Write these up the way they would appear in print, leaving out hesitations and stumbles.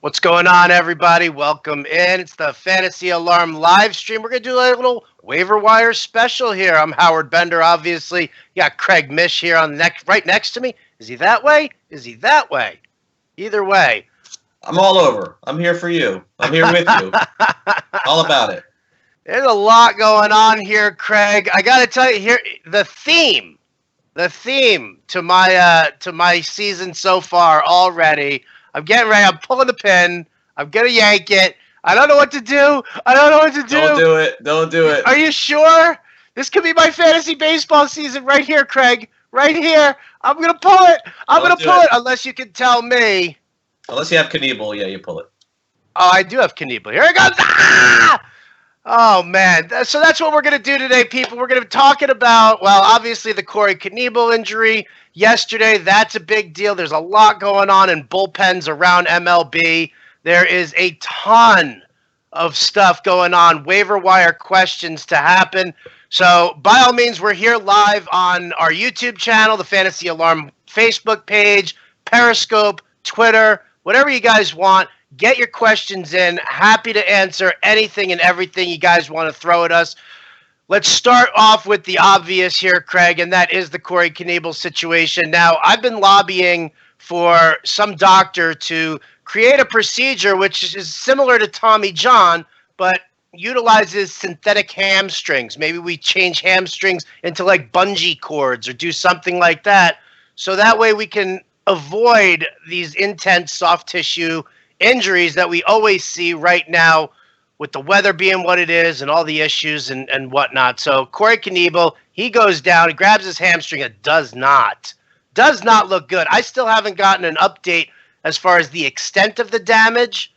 What's going on, everybody? Welcome in. It's the Fantasy Alarm live stream. We're going to do a little waiver wire special here. I'm Howard Bender, obviously. You got Craig Mish here on right next to me. Is he that way? Is he that way? Either way. I'm all over. I'm here for you. I'm here with you. All about it. There's a lot going on here, Craig. I got to tell you here, the theme to my season so far already. I'm getting ready. I'm pulling the pin. I'm going to yank it. I don't know what to do. Don't do it. Are you sure? This could be my fantasy baseball season right here, Craig. Right here. I'm going to pull it. I'm going to pull it unless you can tell me. Unless you have Knable, yeah, you pull it. Oh, I do have Knable. Here it comes. Ah! Oh, man. So that's what we're going to do today, people. We're going to be talking about, well, obviously the Cory Knable injury yesterday. That's a big deal. There's a lot going on in bullpens around MLB. There is a ton of stuff going on, waiver wire questions to happen. So by all means, we're here live on our YouTube channel, the Fantasy Alarm Facebook page, Periscope, Twitter, whatever you guys want. Get your questions in. Happy to answer anything and everything you guys want to throw at us. Let's start off with the obvious here, Craig, and that is the Cory Knable situation. Now, I've been lobbying for some doctor to create a procedure which is similar to Tommy John, but utilizes synthetic hamstrings. Maybe we change hamstrings into like bungee cords or do something like that. So that way we can avoid these intense soft tissue injuries that we always see right now with the weather being what it is and all the issues and whatnot. So Cory Knable, he goes down, he grabs his hamstring. It does not look good. I still haven't gotten an update as far as the extent of the damage,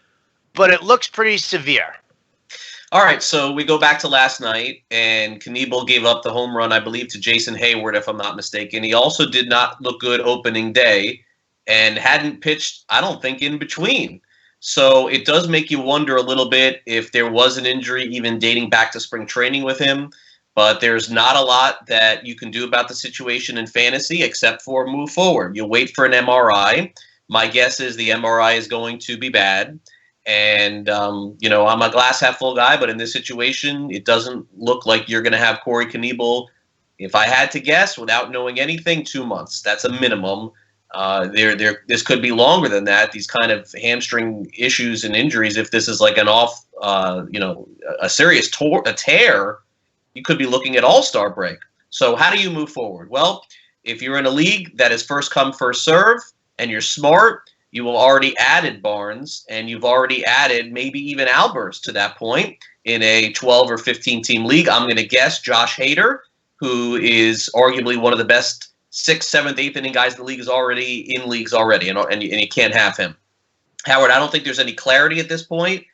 but it looks pretty severe. All right, so we go back to last night, and Knable gave up the home run, I believe, to Jason Hayward, if I'm not mistaken. He also did not look good opening day and hadn't pitched, I don't think, in between. So it does make you wonder a little bit if there was an injury even dating back to spring training with him. But there's not a lot that you can do about the situation in fantasy except for move forward. You'll wait for an MRI. My guess is the MRI is going to be bad. And, I'm a glass half full guy, but in this situation, it doesn't look like you're going to have Cory Knable. If I had to guess, without knowing anything, 2 months. That's a minimum. This could be longer than that. These kind of hamstring issues and injuries, if this is like an a serious tear, you could be looking at all-star break. So how do you move forward? Well, if you're in a league that is first come, first serve, and you're smart, you will already added Barnes, and you've already added maybe even Albers to that point in a 12 or 15 team league. I'm going to guess Josh Hader, who is arguably one of the best 6th, 7th, 8th inning guys in the league, is already in leagues already, and you can't have him. Howard, I don't think there's any clarity at this point.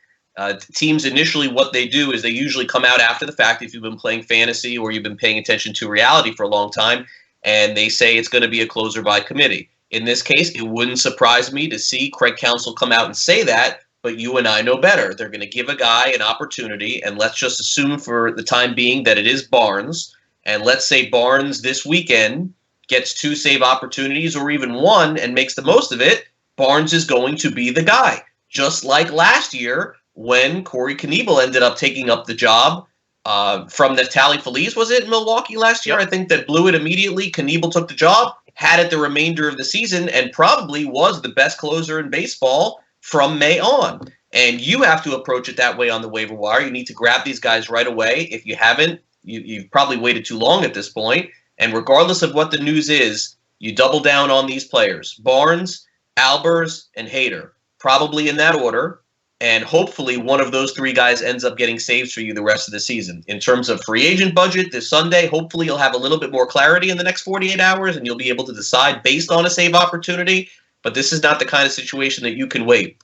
Teams initially, what they do is they usually come out after the fact, if you've been playing fantasy or you've been paying attention to reality for a long time, and they say it's going to be a closer by committee. In this case, it wouldn't surprise me to see Craig Counsell come out and say that, but you and I know better. They're going to give a guy an opportunity, and let's just assume for the time being that it is Barnes, and let's say Barnes this weekend gets 2 save opportunities or even 1 and makes the most of it. Barnes is going to be the guy. Just like last year when Cory Knable ended up taking up the job from Neftali Feliz. Was it in Milwaukee last year? Yep. I think that blew it immediately. Knable took the job, had it the remainder of the season, and probably was the best closer in baseball from May on. And you have to approach it that way on the waiver wire. You need to grab these guys right away. If you haven't, you've probably waited too long at this point. And regardless of what the news is, you double down on these players. Barnes, Albers, and Hader. Probably in that order. And hopefully one of those 3 guys ends up getting saves for you the rest of the season. In terms of free agent budget this Sunday, hopefully you'll have a little bit more clarity in the next 48 hours and you'll be able to decide based on a save opportunity. But this is not the kind of situation that you can wait.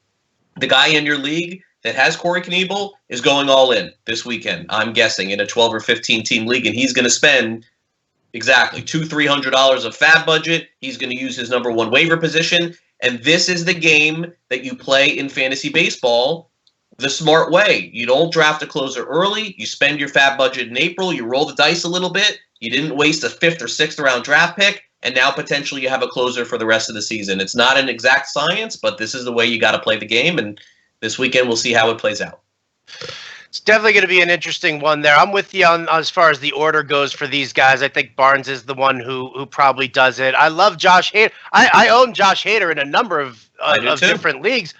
The guy in your league that has Cory Knable is going all in this weekend, I'm guessing, in a 12 or 15 team league, and he's going to spend exactly $200-300 of fab budget. He's going to use his number 1 waiver position. And this is the game that you play in fantasy baseball the smart way. You don't draft a closer early. You spend your fab budget in April. You roll the dice a little bit. You didn't waste a 5th or 6th round draft pick. and now potentially you have a closer for the rest of the season. It's not an exact science, but this is the way you got to play the game, and this weekend we'll see how it plays out. It's definitely going to be an interesting one there. I'm with you on as far as the order goes for these guys. I think Barnes is the one who probably does it. I love Josh Hader. I own Josh Hader in a number of different leagues,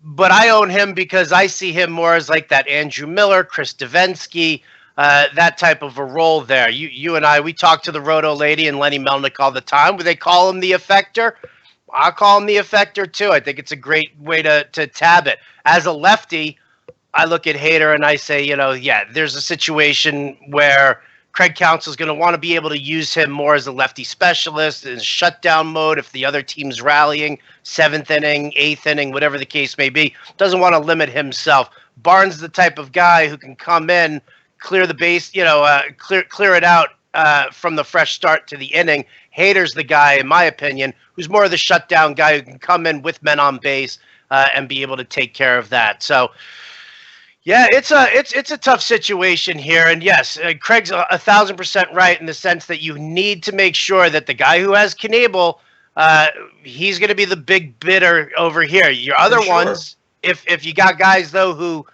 but I own him because I see him more as like that Andrew Miller, Chris Davinsky, that type of a role there. You and I, we talk to the Roto lady and Lenny Melnick all the time. Would they call him the effector? I call him the effector too. I think it's a great way to tab it. As a lefty, I look at Hader and I say, there's a situation where Craig Counsell is going to want to be able to use him more as a lefty specialist in shutdown mode if the other team's rallying, 7th inning, 8th inning, whatever the case may be. Doesn't want to limit himself. Barnes is the type of guy who can come in, clear the base, clear it out from the fresh start to the inning. Hader's the guy, in my opinion, who's more of the shutdown guy who can come in with men on base and be able to take care of that. So, yeah, it's a tough situation here, and yes, Craig's 1,000% right in the sense that you need to make sure that the guy who has Knable, he's going to be the big bidder over here. Your other ones, if you got guys though who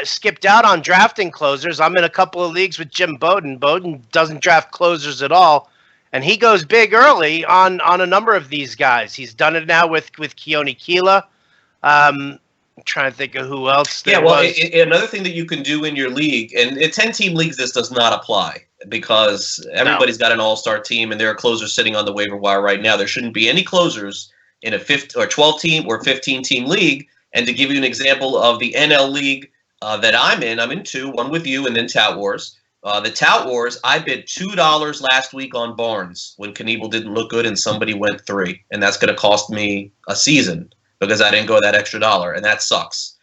skipped out on drafting closers, I'm in a couple of leagues with Jim Bowden. Bowden doesn't draft closers at all, and he goes big early on a number of these guys. He's done it now with Keone Keela. I'm trying to think of who else there was. Another thing that you can do in your league, and in 10-team leagues this does not apply because everybody's got an all-star team and there are closers sitting on the waiver wire right now. There shouldn't be any closers in a 12-team or 15-team league. And to give you an example of the NL league that I'm in two, one with you and then Tout Wars. The Tout Wars, I bid $2 last week on Barnes when Knable didn't look good and somebody went $3. And that's going to cost me a season because I didn't go that extra dollar, and that sucks.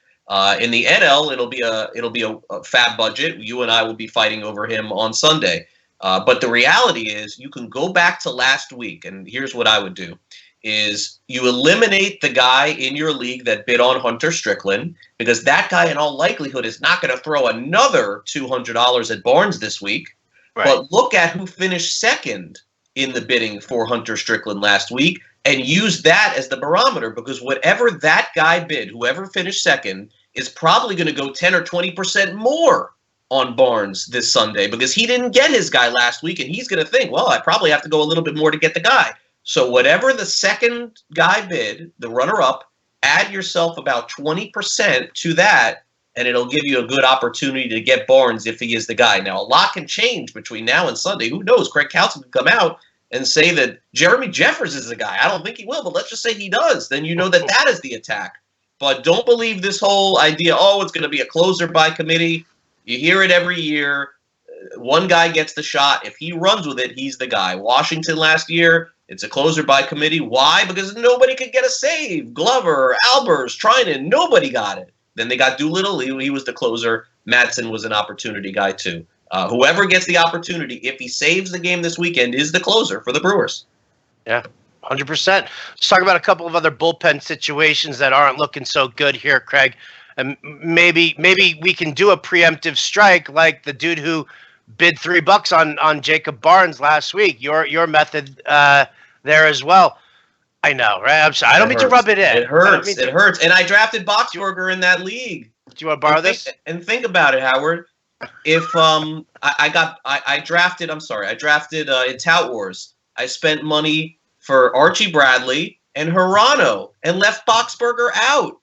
In the NL, it'll be a fab budget. You and I will be fighting over him on Sunday. But the reality is you can go back to last week, and here's what I would do, is you eliminate the guy in your league that bid on Hunter Strickland, because that guy in all likelihood is not going to throw another $200 at Barnes this week. Right. But look at who finished second in the bidding for Hunter Strickland last week, and use that as the barometer, because whatever that guy bid, whoever finished second, is probably going to go 10 or 20% more on Barnes this Sunday because he didn't get his guy last week, and he's going to think, well, I probably have to go a little bit more to get the guy. So whatever the second guy bid, the runner-up, add yourself about 20% to that, and it'll give you a good opportunity to get Barnes if he is the guy. Now, a lot can change between now and Sunday. Who knows? Craig Counsell could come out and say that Jeremy Jeffers is the guy. I don't think he will, but let's just say he does. Then you know that that is the attack. But don't believe this whole idea, it's going to be a closer by committee. You hear it every year. One guy gets the shot. If he runs with it, he's the guy. Washington last year, it's a closer by committee. Why? Because nobody could get a save. Glover, Albers, Trinan, nobody got it. Then they got Doolittle. He was the closer. Madsen was an opportunity guy too. Whoever gets the opportunity, if he saves the game this weekend, is the closer for the Brewers. Yeah, 100%. Let's talk about a couple of other bullpen situations that aren't looking so good here, Craig. And maybe we can do a preemptive strike like the dude who bid $3 on Jacob Barnes last week. Your method there as well. I know, right? I'm sorry. I don't mean to rub it in. It hurts. It hurts. And I drafted Boxberger in that league. Do you want to borrow this? And think about it, Howard. If I drafted in Tout Wars. I spent money for Archie Bradley and Hirano and left Boxberger out.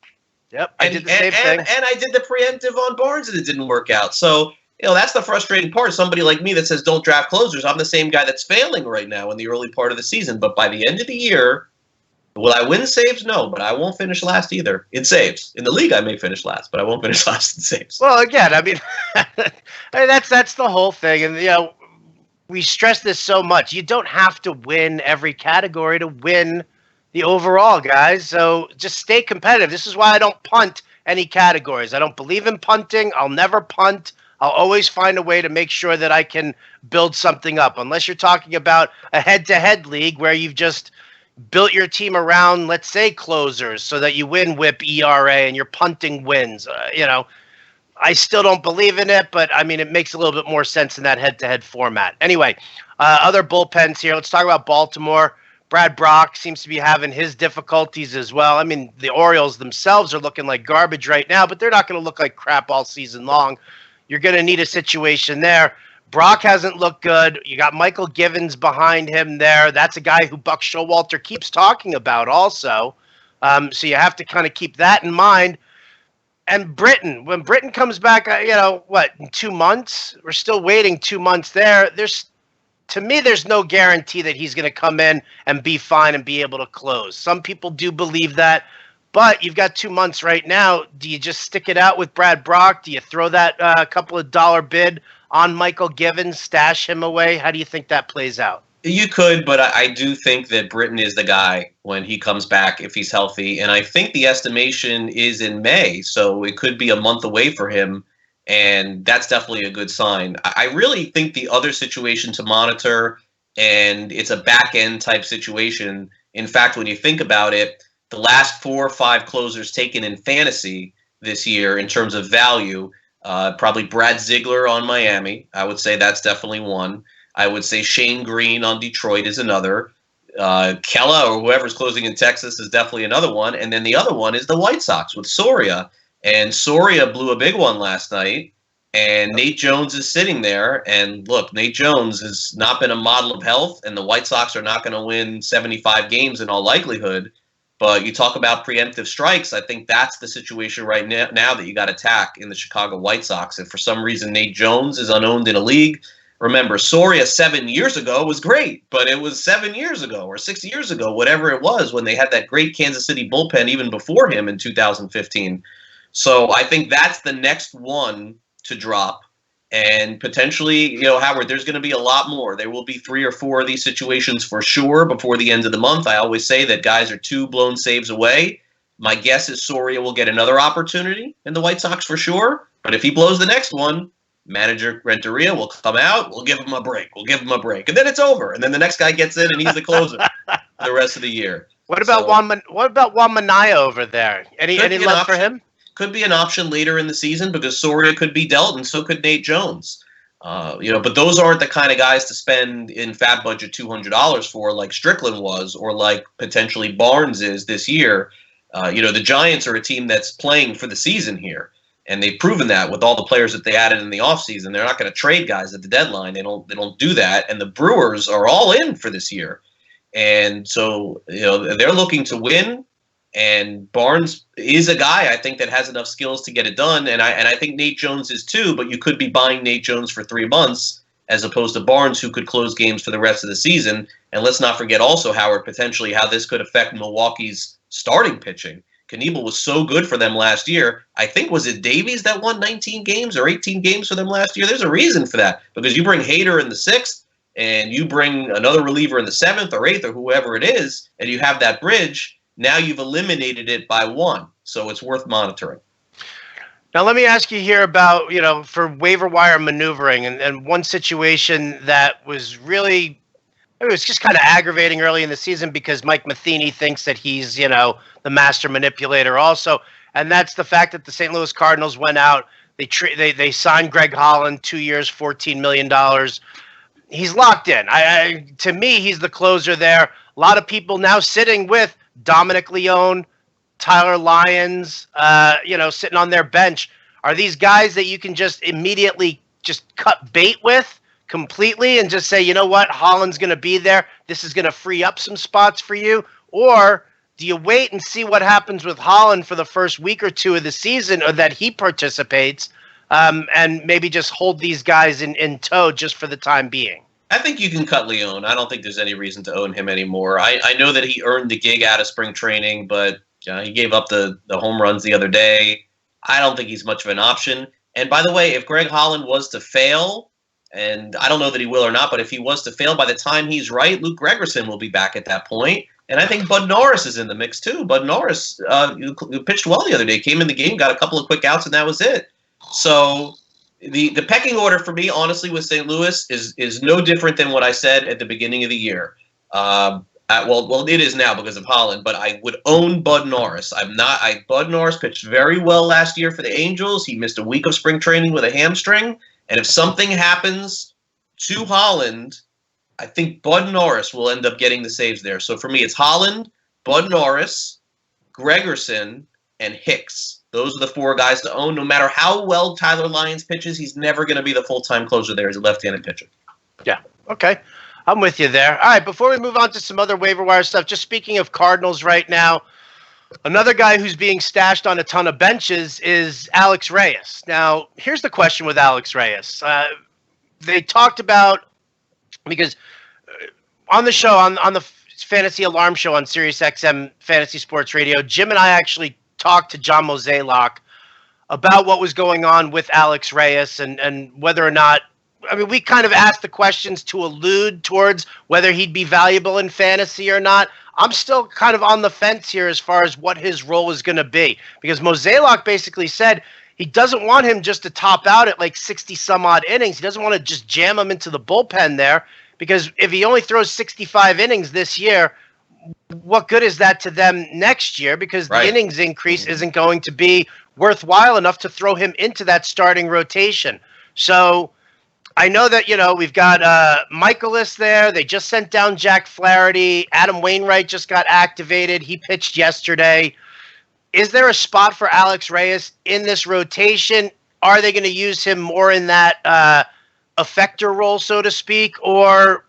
Yep, I did the same thing. And I did the preemptive on Barnes and it didn't work out. So, that's the frustrating part. Somebody like me that says don't draft closers, I'm the same guy that's failing right now in the early part of the season. But by the end of the year, will I win saves? No, but I won't finish last either in saves. In the league, I may finish last, but I won't finish last in saves. Well, again, I mean, that's the whole thing. And, we stress this so much. You don't have to win every category to win the overall, guys. So just stay competitive. This is why I don't punt any categories. I don't believe in punting. I'll never punt. I'll always find a way to make sure that I can build something up. Unless you're talking about a head-to-head league where you've just built your team around, let's say, closers so that you win WHIP, ERA, and your punting wins. I still don't believe in it, but I mean, it makes a little bit more sense in that head-to-head format. Anyway, other bullpens here. Let's talk about Baltimore. Brad Brock seems to be having his difficulties as well. I mean, the Orioles themselves are looking like garbage right now, but they're not going to look like crap all season long. You're going to need a situation there. Brock hasn't looked good. You got Michael Givens behind him there. That's a guy who Buck Showalter keeps talking about also. So you have to kind of keep that in mind. And Britton, when Britton comes back, in 2 months? We're still waiting 2 months there. To me, there's no guarantee that he's going to come in and be fine and be able to close. Some people do believe that, but you've got 2 months right now. Do you just stick it out with Brad Brock? Do you throw that couple of dollar bid on Michael Givens, stash him away? How do you think that plays out? You could, but I do think that Britton is the guy when he comes back if he's healthy. And I think the estimation is in May, so it could be a month away for him. And that's definitely a good sign. I really think the other situation to monitor, and it's a back-end type situation. In fact, when you think about it, the last 4 or 5 closers taken in fantasy this year in terms of value, probably Brad Ziegler on Miami. I would say that's definitely one. I would say Shane Green on Detroit is another. Kella or whoever's closing in Texas is definitely another one. And then the other one is the White Sox with Soria. And Soria blew a big one last night. And Nate Jones is sitting there. And look, Nate Jones has not been a model of health. And the White Sox are not going to win 75 games in all likelihood. But you talk about preemptive strikes. I think that's the situation right now that you got to attack in the Chicago White Sox. If for some reason Nate Jones is unowned in a league, remember, Soria 7 years ago was great, but it was 7 years ago or 6 years ago, whatever it was, when they had that great Kansas City bullpen even before him in 2015. So I think that's the next one to drop. And potentially, Howard, there's going to be a lot more. There will be 3 or 4 of these situations for sure before the end of the month. I always say that guys are 2 blown saves away. My guess is Soria will get another opportunity in the White Sox for sure. But if he blows the next one, manager Renteria will come out. We'll give him a break. And then it's over. And then the next guy gets in and he's the closer for the rest of the year. What about Juan Minaya over there? Any love for him? Could be an option later in the season because Soria could be dealt and so could Nate Jones. But those aren't the kind of guys to spend in fat budget $200 for like Strickland was or like potentially Barnes is this year. The Giants are a team that's playing for the season here. And they've proven that with all the players that they added in the offseason. They're not going to trade guys at the deadline. They don't do that. And the Brewers are all in for this year. And so, they're looking to win. And Barnes is a guy I think that has enough skills to get it done. And I think Nate Jones is too, but you could be buying Nate Jones for 3 months as opposed to Barnes, who could close games for the rest of the season. And let's not forget also, Howard, potentially how this could affect Milwaukee's starting pitching. Knable was so good for them last year. I think, was it Davies that won 19 games or 18 games for them last year? There's a reason for that because you bring Hader in the 6th and you bring another reliever in the 7th or 8th or whoever it is, and you have that bridge. Now you've eliminated it by 1. So it's worth monitoring. Now, let me ask you here about, for waiver wire maneuvering and one situation that was really, it was just kind of aggravating early in the season because Mike Matheny thinks that he's, the master manipulator also. And that's the fact that the St. Louis Cardinals went out. They signed Greg Holland, 2 years, $14 million. He's locked in. To me, he's the closer there. A lot of people now sitting with Dominic Leone, Tyler Lyons, sitting on their bench. Are these guys that you can just immediately just cut bait with completely and just say, you know what, Holland's going to be there. This is going to free up some spots for you. Or do you wait and see what happens with Holland for the first week or 2 of the season or that he participates and maybe just hold these guys in tow just for the time being? I think you can cut Leone. I don't think there's any reason to own him anymore. I know that he earned the gig out of spring training, but he gave up the home runs the other day. I don't think he's much of an option. And by the way, if Greg Holland was to fail, and I don't know that he will or not, but if he was to fail by the time he's right, Luke Gregerson will be back at that point. And I think Bud Norris is in the mix too. Bud Norris pitched well the other day, came in the game, got a couple of quick outs, and that was it. So the pecking order for me, honestly, with St. Louis is no different than what I said at the beginning of the year. Well, it is now because of Holland, but I would own Bud Norris. Bud Norris pitched very well last year for the Angels. He missed a week of spring training with a hamstring. And if something happens to Holland, I think Bud Norris will end up getting the saves there. So for me, it's Holland, Bud Norris, Gregerson, and Hicks. Those are the four guys to own. No matter how well Tyler Lyons pitches, he's never going to be the full-time closer there as a left-handed pitcher. Yeah, okay. I'm with you there. All right, before we move on to some other waiver wire stuff, just speaking of Cardinals right now, another guy who's being stashed on a ton of benches is Alex Reyes. Now, here's the question with Alex Reyes. They talked about, because on the show, on the Fantasy Alarm Show on SiriusXM Fantasy Sports Radio, Jim and I actually talked to John Mozeliak about what was going on with Alex Reyes and whether or not, I mean, we kind of asked the questions to allude towards whether he'd be valuable in fantasy or not. I'm still kind of on the fence here as far as what his role is going to be, because Mozeliak basically said he doesn't want him just to top out at like 60 some odd innings. He doesn't want to just jam him into the bullpen there, because if he only throws 65 innings this year, what good is that to them next year? Because the innings increase isn't going to be worthwhile enough to throw him into that starting rotation. So I know that, we've got Michaelis there. They just sent down Jack Flaherty. Adam Wainwright just got activated. He pitched yesterday. Is there a spot for Alex Reyes in this rotation? Are they going to use him more in that effector role, so to speak? Or,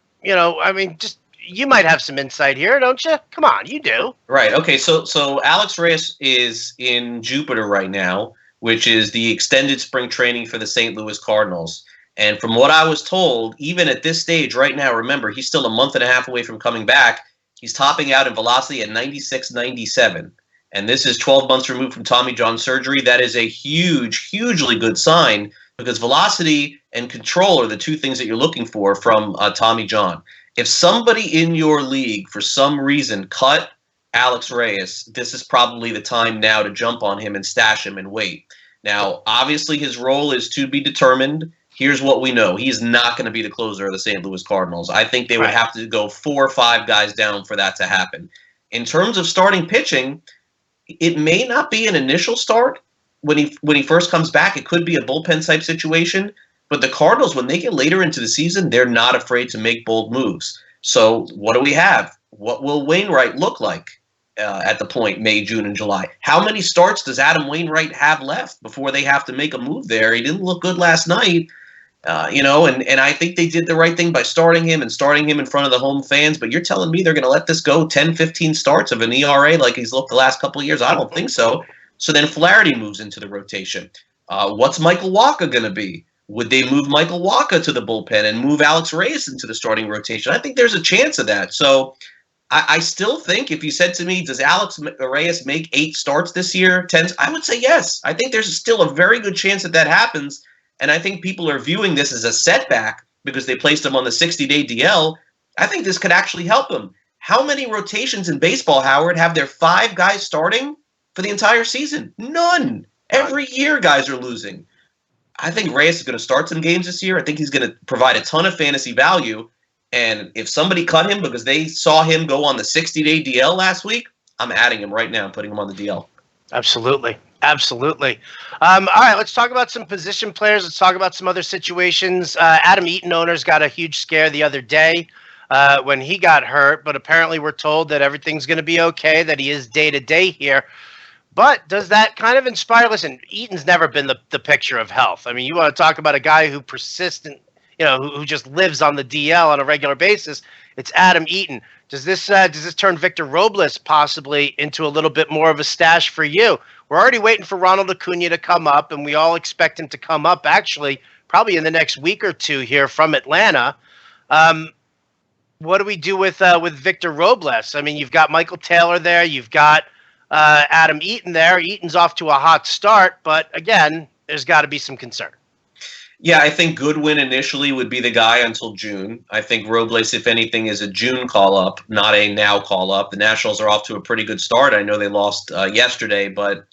you might have some insight here, don't you? Come on, you do. Right. Okay. So Alex Reyes is in Jupiter right now, which is the extended spring training for the St. Louis Cardinals. And from what I was told, even at this stage right now, remember, he's still a month and a half away from coming back. He's topping out in velocity at 96, 97. And this is 12 months removed from Tommy John surgery. That is a hugely good sign, because velocity and control are the two things that you're looking for from Tommy John. If somebody in your league, for some reason, cut Alex Reyes, this is probably the time now to jump on him and stash him and wait. Now, obviously, his role is to be determined. Here's what we know. He's not going to be the closer of the St. Louis Cardinals. I think they would have to go 4 or 5 guys down for that to happen. In terms of starting pitching, it may not be an initial start. When he first comes back, it could be a bullpen type situation. But the Cardinals, when they get later into the season, they're not afraid to make bold moves. So what do we have? What will Wainwright look like at the point May, June, and July? How many starts does Adam Wainwright have left before they have to make a move there? He didn't look good last night. And I think they did the right thing by starting him in front of the home fans. But you're telling me they're going to let this go 10, 15 starts of an ERA like he's looked the last couple of years? I don't think so. So then Flaherty moves into the rotation. What's Michael Wacha going to be? Would they move Michael Wacha to the bullpen and move Alex Reyes into the starting rotation? I think there's a chance of that. So I still think, if you said to me, does Alex Reyes make 8 starts this year, 10? I would say yes. I think there's still a very good chance that happens. And I think people are viewing this as a setback because they placed him on the 60-day DL. I think this could actually help him. How many rotations in baseball, Howard, have their 5 guys starting for the entire season? None. Every year guys are losing. I think Reyes is going to start some games this year. I think he's going to provide a ton of fantasy value. And if somebody cut him because they saw him go on the 60-day DL last week, I'm adding him right now and putting him on the DL. Absolutely. All right, let's talk about some position players. Let's talk about some other situations. Adam Eaton owners got a huge scare the other day when he got hurt, but apparently we're told that everything's going to be okay, that he is day-to-day here. But does that kind of inspire? Listen, Eaton's never been the picture of health. I mean, you want to talk about a guy who who just lives on the DL on a regular basis. It's Adam Eaton. Does this turn Victor Robles possibly into a little bit more of a stash for you? We're already waiting for Ronald Acuna to come up, and we all expect him to come up actually probably in the next week or two here from Atlanta. What do we do with Victor Robles? I mean, you've got Michael Taylor there. You've got Adam Eaton there. Eaton's off to a hot start, but again, there's got to be some concern. Yeah, I think Goodwin initially would be the guy until June. I think Robles, if anything, is a June call-up, not a now call-up. The Nationals are off to a pretty good start. I know they lost yesterday, but,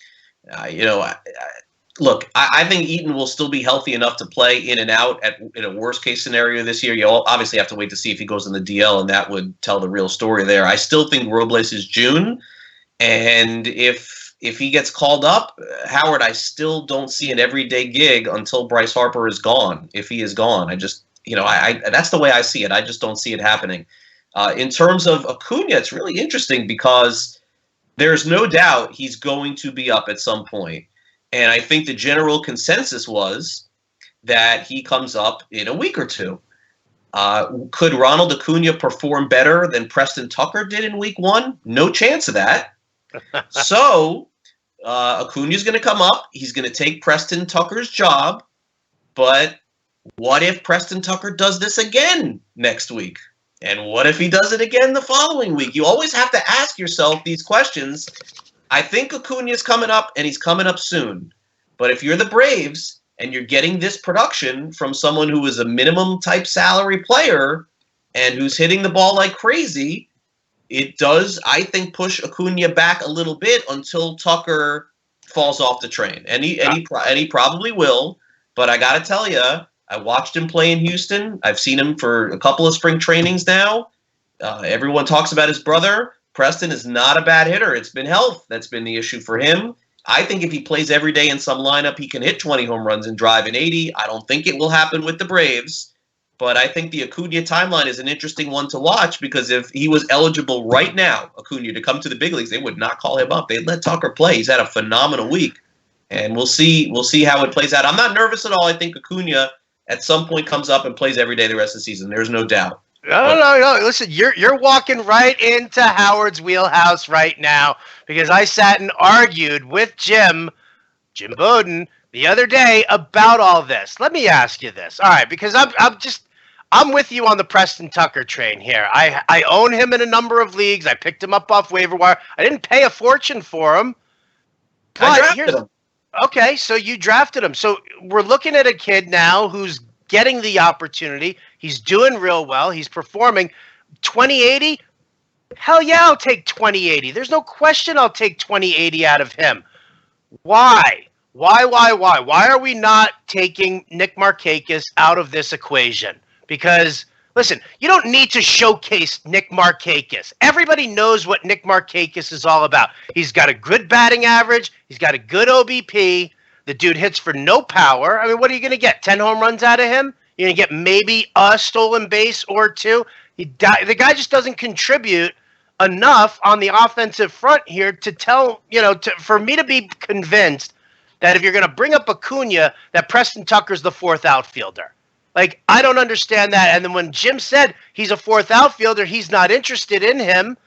look, I think Eaton will still be healthy enough to play in and out in a worst case scenario this year. You'll obviously have to wait to see if he goes in the DL, and that would tell the real story there. I still think Robles is June, and if he gets called up, Howard, I still don't see an everyday gig until Bryce Harper is gone. If he is gone, I just, that's the way I see it. I just don't see it happening. In terms of Acuna, it's really interesting because there's no doubt he's going to be up at some point. And I think the general consensus was that he comes up in a week or two. Could Ronald Acuna perform better than Preston Tucker did in week 1? No chance of that. So Acuna's going to come up. He's going to take Preston Tucker's job. But what if Preston Tucker does this again next week? And what if he does it again the following week? You always have to ask yourself these questions. I think Acuna is coming up, and he's coming up soon. But if you're the Braves and you're getting this production from someone who is a minimum type salary player and who's hitting the ball like crazy, it does, I think, push Acuna back a little bit until Tucker falls off the train. And he probably will. But I got to tell you, I watched him play in Houston. I've seen him for a couple of spring trainings now. Everyone talks about his brother. Preston is not a bad hitter. It's been health that's been the issue for him. I think if he plays every day in some lineup, he can hit 20 home runs and drive an 80. I don't think it will happen with the Braves, but I think the Acuna timeline is an interesting one to watch because if he was eligible right now, Acuna, to come to the big leagues, they would not call him up. They'd let Tucker play. He's had a phenomenal week, and we'll see how it plays out. I'm not nervous at all. I think Acuna at some point comes up and plays every day the rest of the season. There's no doubt. No. Listen, you're walking right into Howard's wheelhouse right now because I sat and argued with Jim Bowden the other day about all this. Let me ask you this. All right, because I'm with you on the Preston Tucker train here. I own him in a number of leagues. I picked him up off waiver wire. I didn't pay a fortune for him. I drafted him. Okay, so you drafted him. So we're looking at a kid now who's getting the opportunity. He's doing real well. He's performing. 2080? Hell yeah, I'll take 2080. There's no question I'll take 2080 out of him. Why? Why are we not taking Nick Markakis out of this equation? Because, listen, you don't need to showcase Nick Markakis. Everybody knows what Nick Markakis is all about. He's got a good batting average. He's got a good OBP. The dude hits for no power. I mean, what are you going to get? 10 home runs out of him? You're going to get maybe a stolen base or two? The guy just doesn't contribute enough on the offensive front here to tell, for me to be convinced that if you're going to bring up Acuna, that Preston Tucker's the fourth outfielder. Like, I don't understand that. And then when Jim said he's a fourth outfielder, he's not interested in him.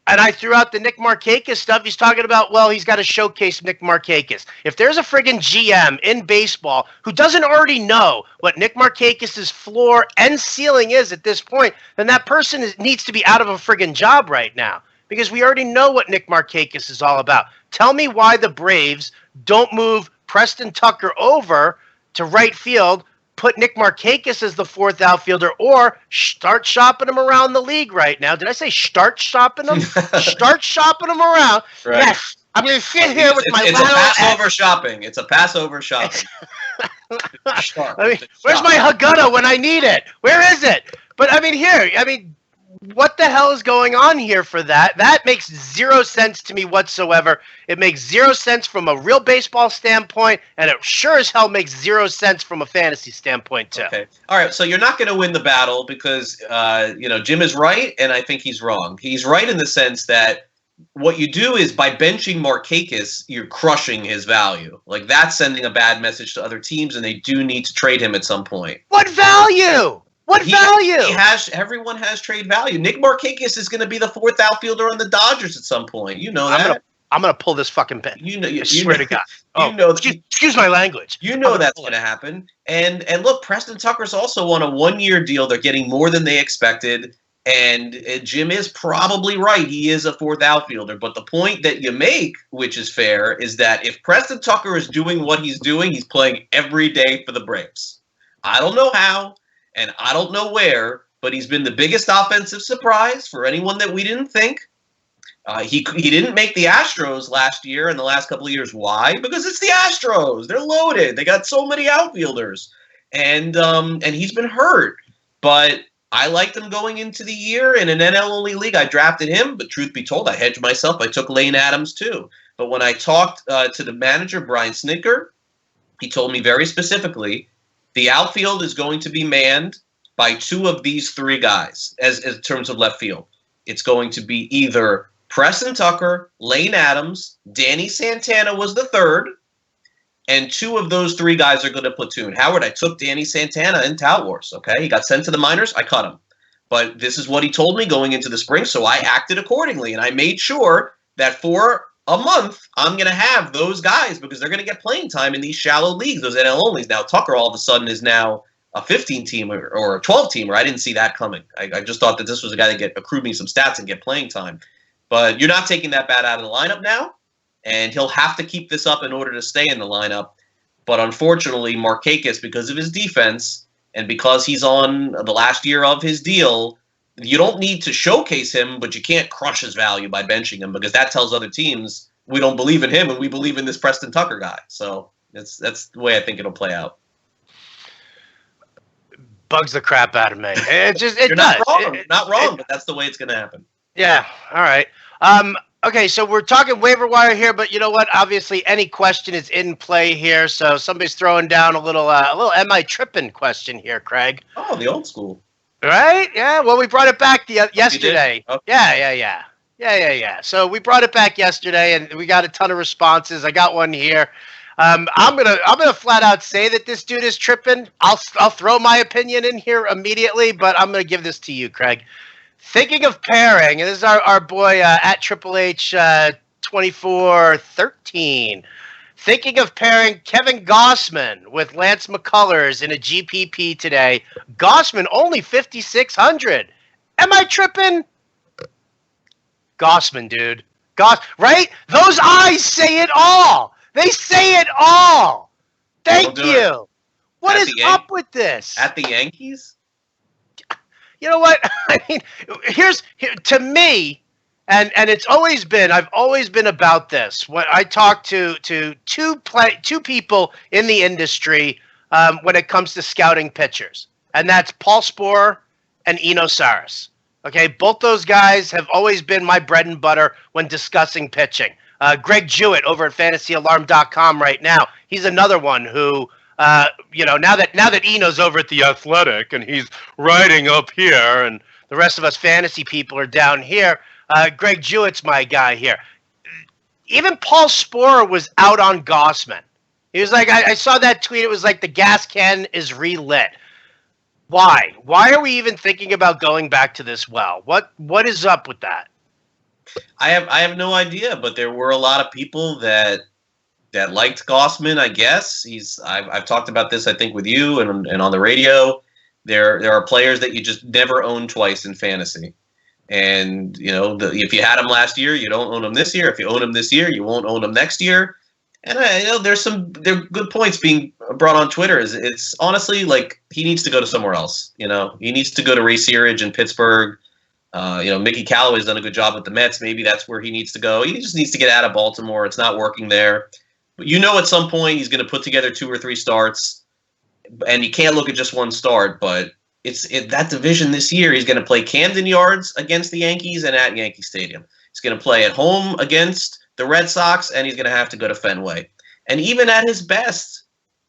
And I threw out the Nick Markakis stuff. He's talking about, well, he's got to showcase Nick Markakis. If there's a friggin' GM in baseball who doesn't already know what Nick Markakis' floor and ceiling is at this point, then that person needs to be out of a friggin' job right now because we already know what Nick Markakis is all about. Tell me why the Braves don't move Preston Tucker over to right field, put Nick Markakis as the fourth outfielder, or start shopping him around the league right now. Did I say start shopping him? Start shopping him around. Right. Yes. I'm going to sit here with my... It's a Passover shopping. It's a Passover shopping. Where's my Haggadah when I need it? Where is it? But, what the hell is going on here for that? That makes zero sense to me whatsoever. It makes zero sense from a real baseball standpoint, and it sure as hell makes zero sense from a fantasy standpoint, too. Okay. All right, so you're not going to win the battle because, Jim is right, and I think he's wrong. He's right in the sense that what you do is by benching Markakis, you're crushing his value. Like, that's sending a bad message to other teams, and they do need to trade him at some point. What value? What value? Everyone has trade value. Nick Markakis is going to be the fourth outfielder on the Dodgers at some point. You know that. I'm going to pull this fucking pen. I swear to God. Excuse my language. You know that's going to happen. And look, Preston Tucker's also on a one-year deal. They're getting more than they expected. And Jim is probably right. He is a fourth outfielder. But the point that you make, which is fair, is that if Preston Tucker is doing what he's doing, he's playing every day for the Braves. I don't know how. And I don't know where, but he's been the biggest offensive surprise for anyone that we didn't think. He didn't make the Astros last year and the last couple of years. Why? Because it's the Astros. They're loaded. They got so many outfielders, and he's been hurt. But I liked him going into the year in an NL only league. I drafted him, but truth be told, I hedged myself. I took Lane Adams too. But when I talked to the manager, Brian Snitker, he told me very specifically the outfield is going to be manned by two of these three guys as in terms of left field. It's going to be either Preston Tucker, Lane Adams, Danny Santana was the third, and two of those three guys are going to platoon. Howard, I took Danny Santana in Tout Wars, okay? He got sent to the minors. I cut him. But this is what he told me going into the spring, so I acted accordingly, and I made sure that for a month, I'm going to have those guys because they're going to get playing time in these shallow leagues, those NL onlys. Now, Tucker all of a sudden is now a 15-teamer or a 12-teamer. I didn't see that coming. I just thought that this was a guy that accrued me some stats and get playing time. But you're not taking that bat out of the lineup now, and he'll have to keep this up in order to stay in the lineup. But unfortunately, Markakis, because of his defense and because he's on the last year of his deal, you don't need to showcase him, but you can't crush his value by benching him because that tells other teams we don't believe in him and we believe in this Preston Tucker guy. So that's the way I think it'll play out. Bugs the crap out of me. It just You're not wrong. Not wrong, but that's the way it's going to happen. Yeah. All right. Okay, so we're talking waiver wire here, but you know what? Obviously, any question is in play here. So somebody's throwing down a little "Am I tripping?" question here, Craig. Oh, the old school. Right? Yeah. Well, we brought it back yesterday. Okay. Yeah. So we brought it back yesterday, and we got a ton of responses. I got one here. I'm gonna flat out say that this dude is tripping. I'll throw my opinion in here immediately, but I'm gonna give this to you, Craig. Thinking of pairing, and this is our boy at Triple H 2413. Thinking of pairing Kevin Gausman with Lance McCullers in a GPP today. Gausman only 5,600. Am I tripping? Gausman, dude. Right? Those eyes say it all. They say it all. Thank you. What is up with this? At the Yankees? You know what? I mean, to me, and it's always been. I've always been about this. When I talk to two people in the industry when it comes to scouting pitchers, and that's Paul Sporer and Eno Saris. Okay, both those guys have always been my bread and butter when discussing pitching. Greg Jewett over at FantasyAlarm.com right now. He's another one who. Now that Eno's over at The Athletic and he's writing up here and the rest of us fantasy people are down here, Greg Jewett's my guy here. Even Paul Sporer was out on Gausman. He was like, I saw that tweet. It was like the gas can is relit. Why? Why are we even thinking about going back to this well? What is up with that? I have no idea, but there were a lot of people that liked Gausman, I guess. I've talked about this, I think, with you and on the radio. There are players that you just never own twice in fantasy. And, if you had him last year, you don't own him this year. If you own him this year, you won't own him next year. And there are good points being brought on Twitter. It's honestly like he needs to go to somewhere else. He needs to go to Ray Searage in Pittsburgh. Mickey Callaway's done a good job with the Mets. Maybe that's where he needs to go. He just needs to get out of Baltimore. It's not working there. At some point he's going to put together 2 or 3 starts, and you can't look at just one start. But that division this year. He's going to play Camden Yards against the Yankees and at Yankee Stadium. He's going to play at home against the Red Sox, and he's going to have to go to Fenway. And even at his best,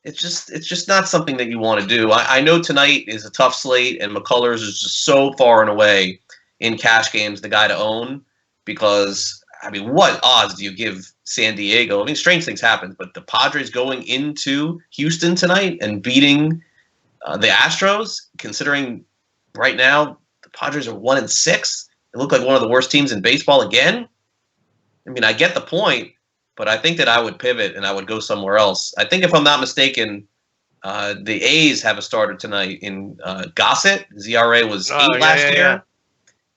it's just not something that you want to do. I know tonight is a tough slate, and McCullers is just so far and away in cash games the guy to own because. I mean, what odds do you give San Diego? I mean, strange things happen, but the Padres going into Houston tonight and beating the Astros, considering right now the Padres are 1-6, they look like one of the worst teams in baseball again. I mean, I get the point, but I think that I would pivot and I would go somewhere else. I think if I'm not mistaken, the A's have a starter tonight in Gossett. His ERA was 8 last year. Yeah.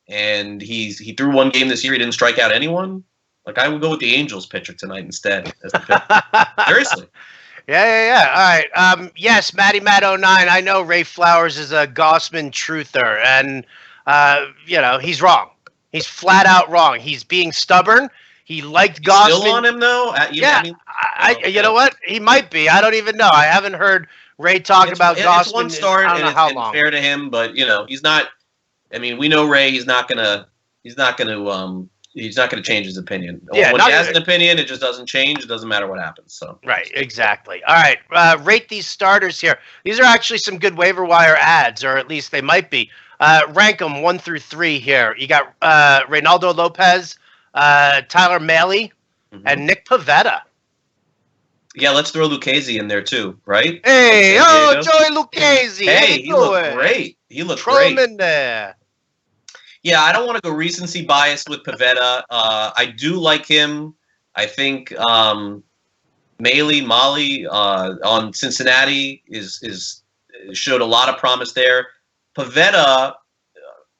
And he threw one game this year. He didn't strike out anyone. Like, I would go with the Angels pitcher tonight instead. As the pitcher. Seriously. Yeah. All right. Yes, Matt09. I know Ray Flowers is a Gausman truther, and he's wrong. He's flat out wrong. He's being stubborn. He liked Gausman. Still on him though? You know what? He might be. I don't even know. I haven't heard Ray talk about Gausman. It's one start, I don't know how long. Fair to him, but he's not. I mean, we know Ray. He's not gonna change his opinion. Yeah, when he has an opinion, it just doesn't change. It doesn't matter what happens. So right, exactly. All right, rate these starters here. These are actually some good waiver wire ads, or at least they might be. Rank them 1 through 3 here. You got Reynaldo Lopez, Tyler Mahle, and Nick Pivetta. Yeah, let's throw Lucchesi in there too, right? Hey, Joey Lucchesi. Hey, he looked great. Throw him in there. Yeah, I don't want to go recency bias with Pivetta. I do like him. I think Mahle on Cincinnati showed a lot of promise there. Pivetta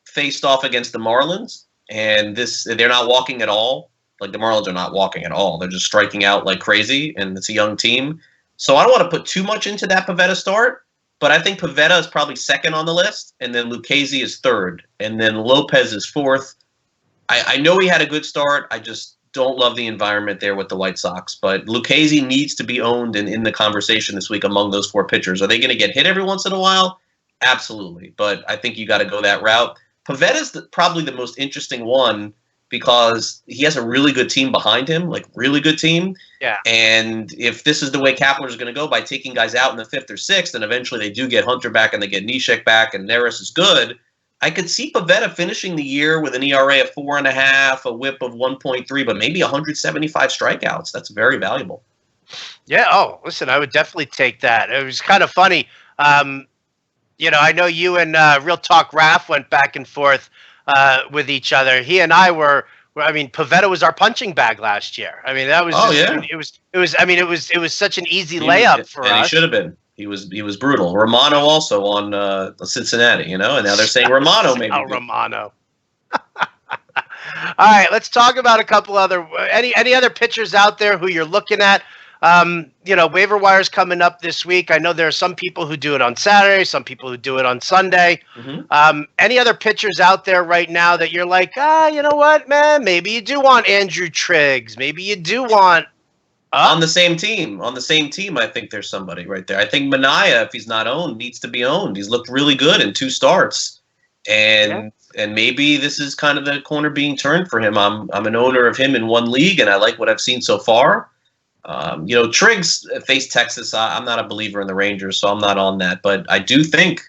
faced off against the Marlins, and they're not walking at all. Like, the Marlins are not walking at all. They're just striking out like crazy, and it's a young team. So I don't want to put too much into that Pivetta start, but I think Pivetta is probably second on the list, and then Lucchesi is third, and then Lopez is fourth. I know he had a good start. I just don't love the environment there with the White Sox, but Lucchesi needs to be owned and in the conversation this week among those 4 pitchers. Are they going to get hit every once in a while? Absolutely, but I think you got to go that route. Pivetta's probably the most interesting one, because he has a really good team behind him, like really good team. Yeah. And if this is the way Kapler is going to go by taking guys out in the 5th or 6th, and eventually they do get Hunter back and they get Neshek back and Neris is good, I could see Pivetta finishing the year with an ERA of 4.5, a WHIP of 1.3, but maybe 175 strikeouts. That's very valuable. Yeah. Oh, listen, I would definitely take that. It was kind of funny. I know you and Real Talk Raph went back and forth with each other. He and I Pivetta was our punching bag last year. I mean, that was it was such an easy layup for us. And he should have been. He was brutal. Romano also on Cincinnati, and now they're saying Romano maybe. Romano. All right, let's talk about a couple other any other pitchers out there who you're looking at. Waiver wire's coming up this week. I know there are some people who do it on Saturday, some people who do it on Sunday. Any other pitchers out there right now that you're like, you know what, man? Maybe you do want Andrew Triggs. Maybe you do want on the same team. I think there's somebody right there. I think Manaea, if he's not owned, needs to be owned. He's looked really good in 2 starts, and maybe this is kind of the corner being turned for him. I'm an owner of him in 1 league, and I like what I've seen so far. Triggs faced Texas. I'm not a believer in the Rangers, so I'm not on that. But I do think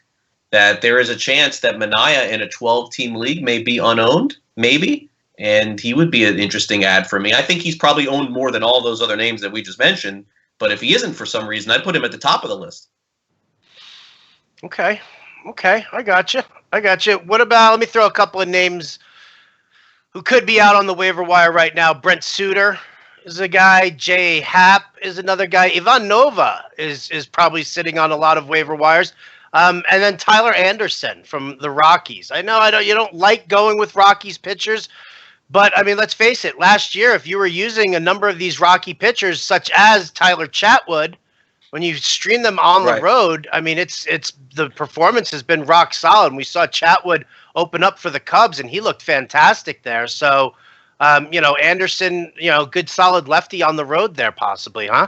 that there is a chance that Manaea in a 12-team league may be unowned, maybe, and he would be an interesting ad for me. I think he's probably owned more than all those other names that we just mentioned. But if he isn't for some reason, I'd put him at the top of the list. Okay, I got you. What about? Let me throw a couple of names who could be out on the waiver wire right now. Brent Suter is a guy. Jay Happ is another guy. Ivan Nova is probably sitting on a lot of waiver wires. And then Tyler Anderson from the Rockies. I know you don't like going with Rockies pitchers, but I mean, let's face it. Last year, if you were using a number of these Rocky pitchers, such as Tyler Chatwood, when you stream them on the road, I mean, it's the performance has been rock solid. We saw Chatwood open up for the Cubs, and he looked fantastic there. So. Anderson, good solid lefty on the road there, possibly, huh?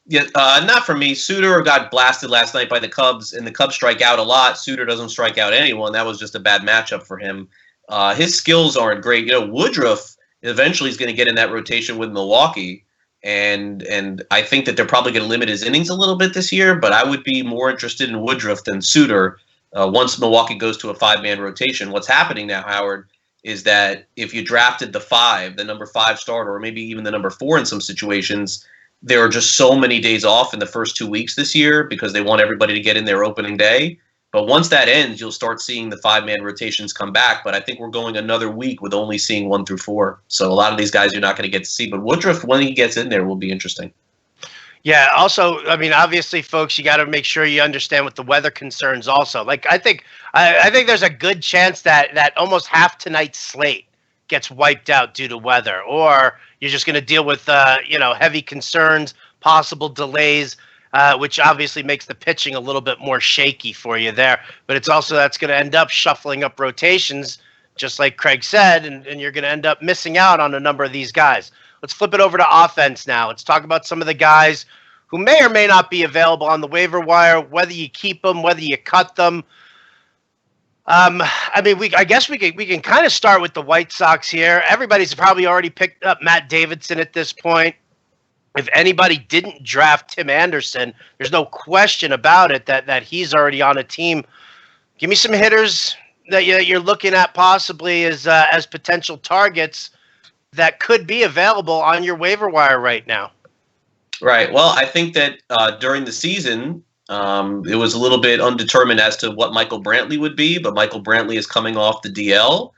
Yeah, not for me. Suter got blasted last night by the Cubs, and the Cubs strike out a lot. Suter doesn't strike out anyone. That was just a bad matchup for him. His skills aren't great. Woodruff eventually is going to get in that rotation with Milwaukee, and I think that they're probably going to limit his innings a little bit this year, but I would be more interested in Woodruff than Suter once Milwaukee goes to a 5-man rotation. What's happening now, Howard, is that if you drafted the number 5 starter, or maybe even the number 4 in some situations, there are just so many days off in the first 2 weeks this year because they want everybody to get in their opening day. But once that ends, you'll start seeing the 5-man rotations come back. But I think we're going another week with only seeing 1 through 4. So a lot of these guys you're not going to get to see. But Woodruff, when he gets in there, will be interesting. Yeah. Also, I mean, obviously, folks, you got to make sure you understand what the weather concerns. Also, like I think there's a good chance that almost half tonight's slate gets wiped out due to weather, or you're just going to deal with heavy concerns, possible delays, which obviously makes the pitching a little bit more shaky for you there. But it's also that's going to end up shuffling up rotations just like Craig said, and you're going to end up missing out on a number of these guys. Let's flip it over to offense now. Let's talk about some of the guys who may or may not be available on the waiver wire, whether you keep them, whether you cut them. I guess we can kind of start with the White Sox here. Everybody's probably already picked up Matt Davidson at this point. If anybody didn't draft Tim Anderson, there's no question about it that he's already on a team. Give me some hitters that you're looking at possibly as potential targets that could be available on your waiver wire right now. Right. Well, I think that during the season, it was a little bit undetermined as to what Michael Brantley would be, but Michael Brantley is coming off the DL,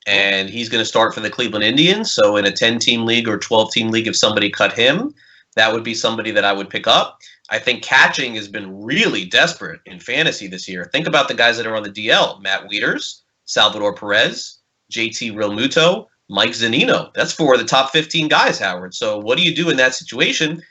and he's going to start for the Cleveland Indians. So in a 10-team league or 12-team league, if somebody cut him, that would be somebody that I would pick up. I think catching has been really desperate in fantasy this year. Think about the guys that are on the DL: Matt Wieters, Salvador Perez, JT Realmuto, Mike Zunino. That's 4 of the top 15 guys, Howard. So what do you do in that situation?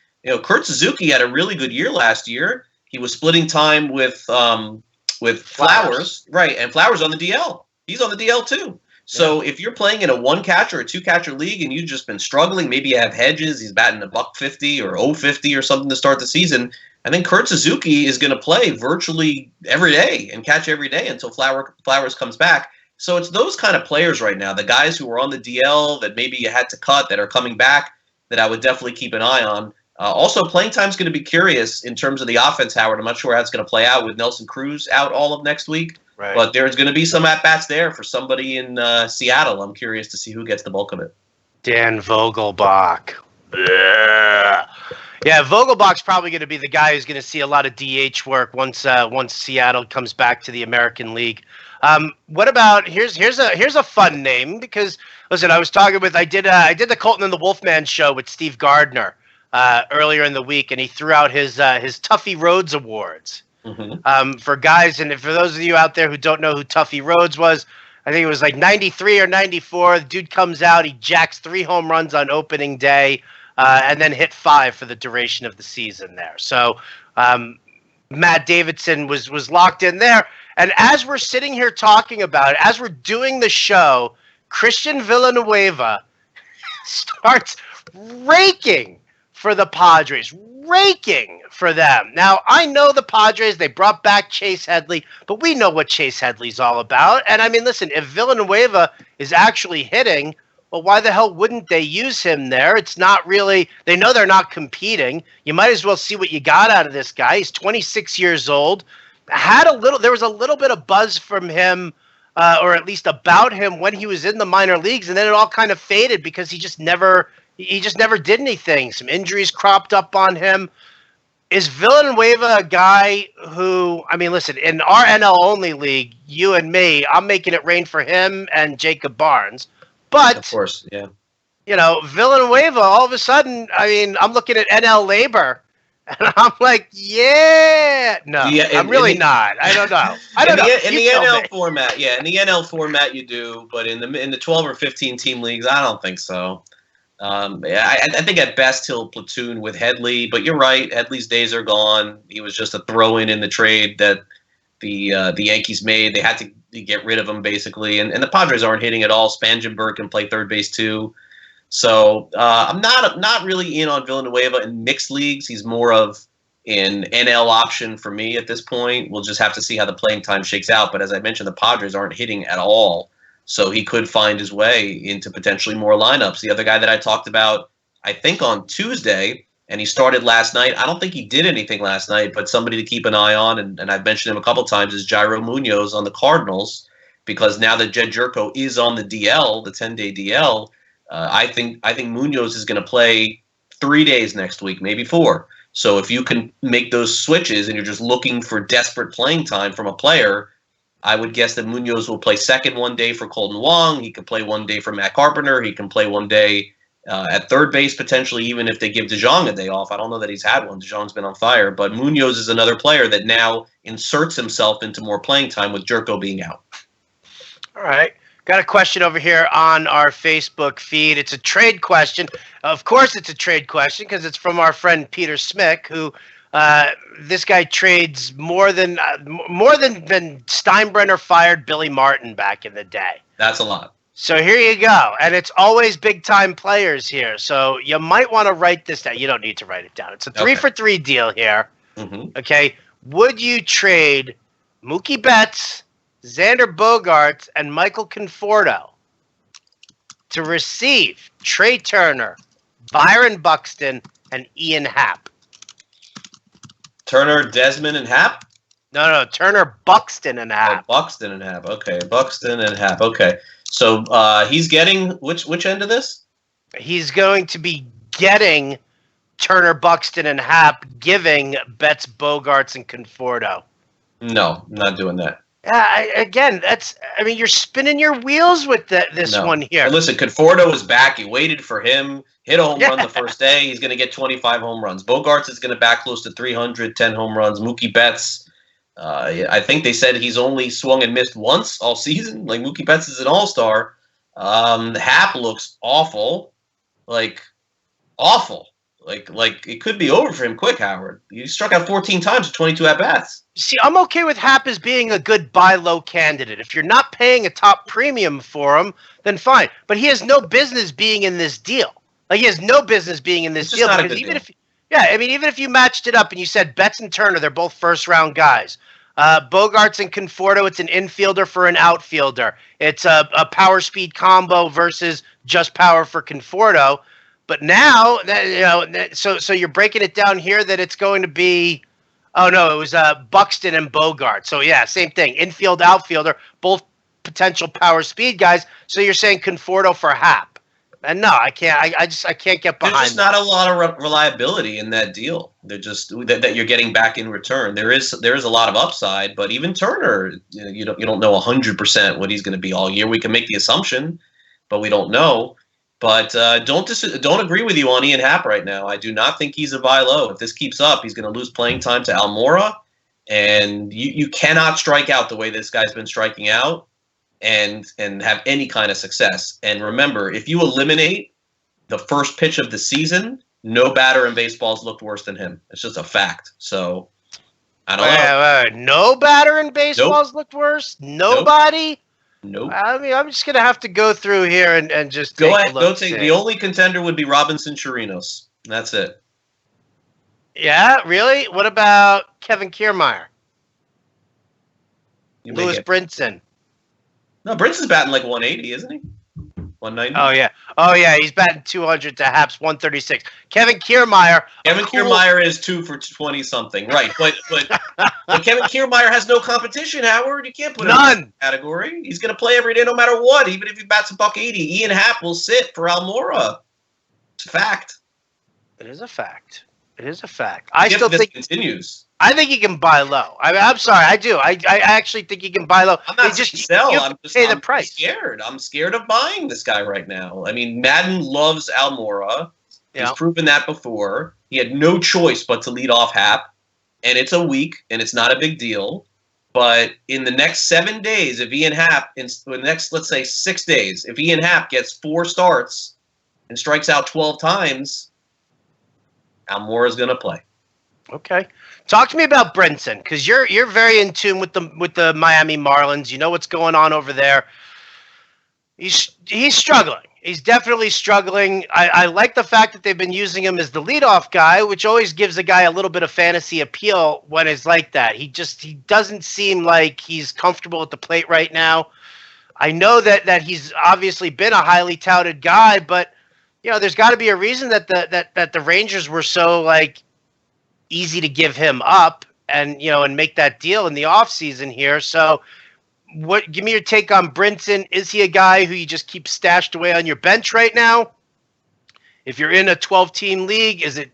Kurt Suzuki had a really good year last year. He was splitting time with Flowers, right? And Flowers on the DL. He's on the DL too. So if you're playing in a 1-catcher or 2-catcher league and you've just been struggling, maybe you have Hedges, he's batting $150 or $050 or something to start the season. I think Kurt Suzuki is going to play virtually every day and catch every day until Flowers comes back. So it's those kind of players right now, the guys who are on the DL that maybe you had to cut that are coming back that I would definitely keep an eye on. Also, playing time is going to be curious in terms of the offense, Howard. I'm not sure how it's going to play out with Nelson Cruz out all of next week. Right. But there's going to be some at-bats there for somebody in Seattle. I'm curious to see who gets the bulk of it. Dan Vogelbach. Yeah, Vogelbach's probably going to be the guy who's going to see a lot of DH work once Seattle comes back to the American League. What about here's a fun name, because listen, I did the Colton and the Wolfman show with Steve Gardner earlier in the week, and he threw out his Tuffy Rhodes Awards. Mm-hmm. For guys, and for those of you out there who don't know who Tuffy Rhodes was, I think it was like 93 or 94. The dude comes out, he jacks 3 home runs on opening day, and then hit 5 for the duration of the season there. So Matt Davidson was locked in there. And as we're sitting here talking about it, as we're doing the show, Christian Villanueva starts raking for the Padres, raking for them. Now, I know the Padres, they brought back Chase Headley, but we know what Chase Headley's all about. And I mean, listen, if Villanueva is actually hitting, well, why the hell wouldn't they use him there? It's not really, they know they're not competing. You might as well see what you got out of this guy. He's 26 years old. There was a little bit of buzz from him, or at least about him when he was in the minor leagues, and then it all kind of faded because he just never did anything. Some injuries cropped up on him. Is Villanueva a guy who, I mean, listen, in our NL only league, you and me, I'm making it rain for him and Jacob Barnes. But, of course, yeah. Villanueva, all of a sudden, I mean, I'm looking at NL Labor, and I'm like, yeah. No, I'm really not. I don't know. In the NL format, yeah. In the NL format, you do. But in the 12 or 15 team leagues, I don't think so. I think at best he'll platoon with Headley. But you're right. Headley's days are gone. He was just a throw-in the trade that the Yankees made. They had to get rid of him, basically. And the Padres aren't hitting at all. Spangenberg can play third base, too. So I'm not really in on Villanueva in mixed leagues. He's more of an NL option for me at this point. We'll just have to see how the playing time shakes out. But as I mentioned, the Padres aren't hitting at all, so he could find his way into potentially more lineups. The other guy that I talked about, I think on Tuesday, and he started last night. I don't think he did anything last night, but somebody to keep an eye on, and I've mentioned him a couple times, is Jairo Munoz on the Cardinals, because now that Jed Jerko is on the DL, the 10-day DL, I think Munoz is going to play 3 days next week, maybe 4. So if you can make those switches and you're just looking for desperate playing time from a player, I would guess that Munoz will play second one day for Colton Wong. He can play one day for Matt Carpenter. He can play one day at third base, potentially, even if they give DeJong a day off. I don't know that he's had one. DeJong's been on fire. But Munoz is another player that now inserts himself into more playing time with Jerko being out. All right. Got a question over here on our Facebook feed. It's a trade question. Of course it's a trade question because it's from our friend Peter Smick, who this guy trades more than Steinbrenner fired Billy Martin back in the day. That's a lot. So here you go. And it's always big-time players here. So you might want to write this down. You don't need to write it down. It's a 3-for-3 deal here. Mm-hmm. Okay. Would you trade Mookie Betts, Xander Bogaerts, and Michael Conforto to receive Trey Turner, Byron Buxton, and Ian Happ? Turner, Desmond, and Happ? No, Turner, Buxton, and Happ. Oh, Buxton and Happ. Okay, Buxton and Happ. Okay. So he's getting which end of this? He's going to be getting Turner, Buxton, and Happ, giving Betts, Bogaerts, and Conforto. No, I'm not doing that. You're spinning your wheels with this one here. And listen, Conforto is back. You waited for him. Hit a home run the first day. He's going to get 25 home runs. Bogaerts is going to back close to 310 home runs. Mookie Betts, I think they said he's only swung and missed once all season. Like, Mookie Betts is an all-star. Happ looks awful. Awful. Like it could be over for him quick, Howard. He struck out 14 times with 22 at-bats. See, I'm okay with Happ as being a good buy low candidate. If you're not paying a top premium for him, then fine. But he has no business being in this deal. He has no business being in this deal. Because even if you matched it up and you said Betts and Turner, they're both first-round guys. Bogaerts and Conforto, it's an infielder for an outfielder. It's a power speed combo versus just power for Conforto. But now, so you're breaking it down here that it's going to be, it was Buxton and Bogaerts. So yeah, same thing. Infield, outfielder, both potential power speed guys. So you're saying Conforto for Happ. And no, I can't. I can't get behind. There's just not a lot of reliability in that deal. They're just that you're getting back in return. There is a lot of upside, but even Turner, you don't know 100% what he's going to be all year. We can make the assumption, but we don't know. But don't agree with you on Ian Happ right now. I do not think he's a buy low. If this keeps up, he's going to lose playing time to Almora, and you cannot strike out the way this guy's been striking out and have any kind of success. And remember, if you eliminate the first pitch of the season, no batter in baseball's looked worse than him. It's just a fact. So I don't know. No batter in baseball's looked worse? Nobody? Nope. I'm just going to have to go through here and just go ahead. Go take the only contender would be Robinson Chirinos. That's it. Yeah, really? What about Kevin Kiermaier? Louis Brinson? No, Brinson's batting like 180, isn't he? 190. Oh yeah. He's batting 200 to Haps 136. Kevin Kiermaier is 2 for 20 something, right? But Kevin Kiermaier has no competition. Howard, you can't put him in that category. He's going to play every day, no matter what. Even if he bats $180, Ian Happ will sit for Almora. It's a fact. It is a fact. I still think continues. I think he can buy low. I'm sorry, I do. I actually think he can buy low. I'm not just sell. I'm just pay the price. Scared. I'm scared of buying this guy right now. I mean, Madden loves Almora. He's proven that before. He had no choice but to lead off Happ, and it's a week, and it's not a big deal. But in the next 7 days, if Ian Happ, in the next, let's say 6 days, if Ian Happ gets 4 starts and strikes out 12 times, Almora's going to play. Okay. Talk to me about Brinson, because you're very in tune with the Miami Marlins. You know what's going on over there. He's struggling. He's definitely struggling. I like the fact that they've been using him as the leadoff guy, which always gives a guy a little bit of fantasy appeal when it's like that. He doesn't seem like he's comfortable at the plate right now. I know that he's obviously been a highly touted guy, but there's got to be a reason that the Rangers were so easy to give him up and make that deal in the offseason here. So give me your take on Brinson. Is he a guy who you just keep stashed away on your bench right now? If you're in a 12-team league, is it,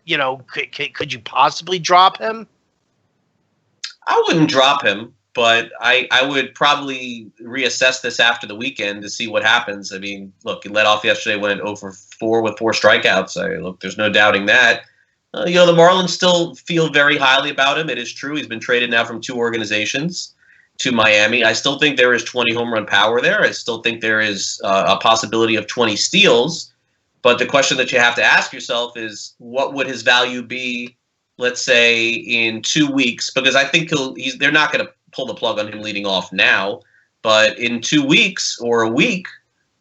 could you possibly drop him? I wouldn't drop him, but I would probably reassess this after the weekend to see what happens. I mean, look, he led off yesterday, went 0 for 4 with 4 strikeouts. There's no doubting that. The Marlins still feel very highly about him. It is true. He's been traded now from 2 organizations to Miami. I still think there is 20 home run power there. I still think there is a possibility of 20 steals. But the question that you have to ask yourself is, what would his value be, let's say, in 2 weeks? Because I think they're not going to pull the plug on him leading off now. But in 2 weeks or a week,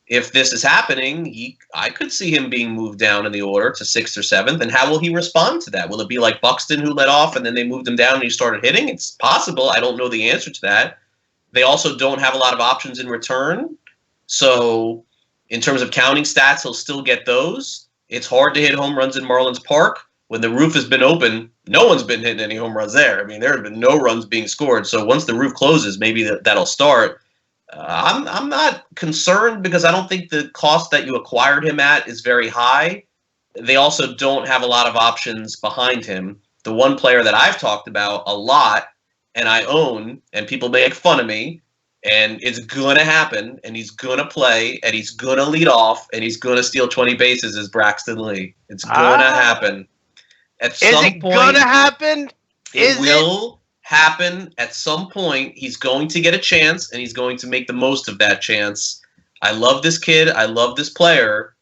if this is happening, I could see him being moved down in the order to 6th or 7th. And how will he respond to that? Will it be like Buxton, who led off and then they moved him down and he started hitting? It's possible. I don't know the answer to that. They also don't have a lot of options in return. So in terms of counting stats, he'll still get those. It's hard to hit home runs in Marlins Park. When the roof has been open, no one's been hitting any home runs there. I mean, there have been no runs being scored. So once the roof closes, maybe that'll start. I'm not concerned because I don't think the cost that you acquired him at is very high. They also don't have a lot of options behind him. The one player that I've talked about a lot and I own, and people make fun of me, and it's going to happen, and he's going to play, and he's going to lead off, and he's going to steal 20 bases is Braxton Lee. It's going to happen. At some point, going to happen? It will happen at some point. He's going to get a chance, and he's going to make the most of that chance. I love this kid. I love this player.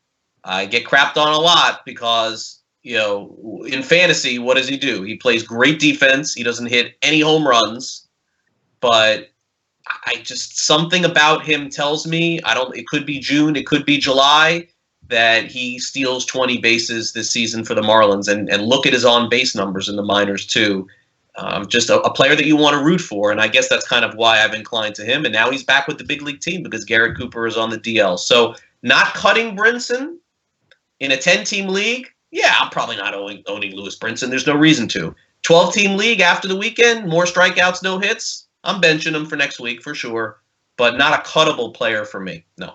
I get crapped on a lot because, you know, in fantasy, what does he do? He plays great defense. He doesn't hit any home runs, but something about him tells me, it could be June, it could be July, that he steals 20 bases this season for the Marlins. And look at his on-base numbers in the minors, too. Just a player that you want to root for, and I guess that's kind of why I've inclined to him. And now he's back with the big league team because Garrett Cooper is on the DL. So not cutting Brinson in a 10-team league, yeah, I'm probably not owning Louis Brinson. There's no reason to. 12-team league after the weekend, more strikeouts, no hits. I'm benching him for next week for sure, but not a cuttable player for me. No.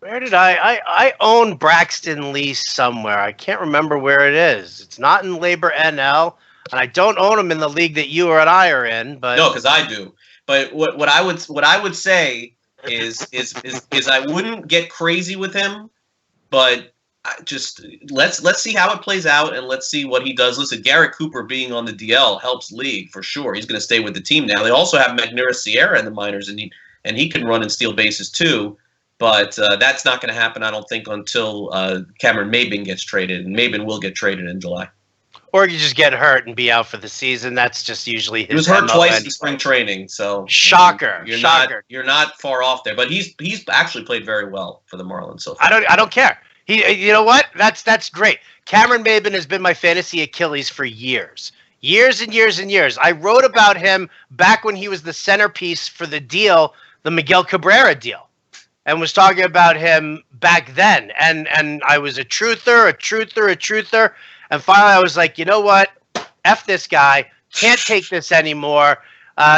Where did I own Braxton Lee somewhere? I can't remember where it is. It's not in Labor NL, and I don't own him in the league that you and I are in. But no, because I do. But what I would say is I wouldn't get crazy with him, but just let's see how it plays out and let's see what he does. Listen, Garrett Cooper being on the DL helps League for sure. He's going to stay with the team now. They also have Magneuris Sierra in the minors, and he can run and steal bases too. But that's not going to happen, I don't think, until Cameron Maybin gets traded, and Maybin will get traded in July. Or you just get hurt and be out for the season. That's just usually his. He was hurt twice in spring training, so shocker. You're not far off there. But he's actually played very well for the Marlins so far. I don't care. You know what? That's great. Cameron Maybin has been my fantasy Achilles for years and years and years. I wrote about him back when he was the centerpiece for the deal, the Miguel Cabrera deal, and was talking about him back then. And I was a truther. And finally I was like, you know what? F this guy. Can't take this anymore.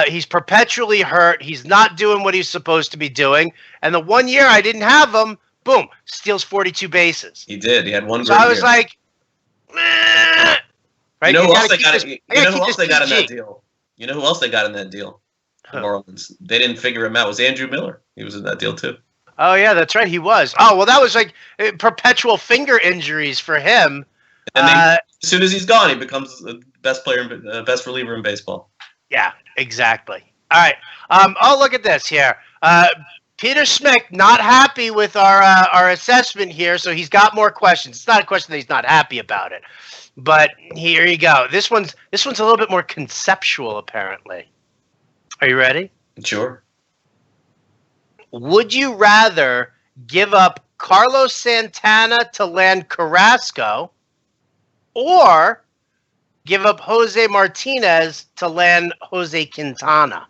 He's perpetually hurt. He's not doing what he's supposed to be doing. And the 1 year I didn't have him, boom, steals 42 bases. He did. He had one great year. So I was like, right? You know who else they got in that deal? You know who else they got in that deal? The Marlins. They didn't figure him out. It was Andrew Miller. He was in that deal too. Oh, yeah, that's right. He was. Oh, well, that was like perpetual finger injuries for him. And as soon as he's gone, he becomes the best reliever in baseball. Yeah, exactly. All right. Look at this here. Peter Schmick not happy with our assessment here, so he's got more questions. It's not a question that he's not happy about it, but here you go. This one's a little bit more conceptual, apparently. Are you ready? Sure. Would you rather give up Carlos Santana to land Carrasco, or give up Jose Martinez to land Jose Quintana?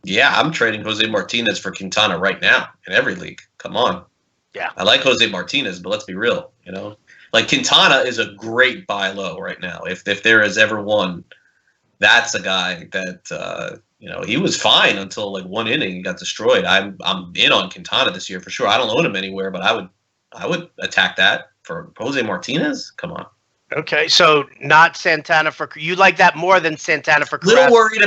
Yeah, I'm trading Jose Martinez for Quintana right now in every league. Come on. Yeah. I like Jose Martinez, but let's be real, you know. Like Quintana is a great buy low right now. If there is ever one, that's a guy that he was fine until like one inning he got destroyed. I'm in on Quintana this year for sure. I don't own him anywhere, but I would attack that for Jose Martinez. Come on. Okay, so not Santana for you like that more than Santana for Carrasco. Little worried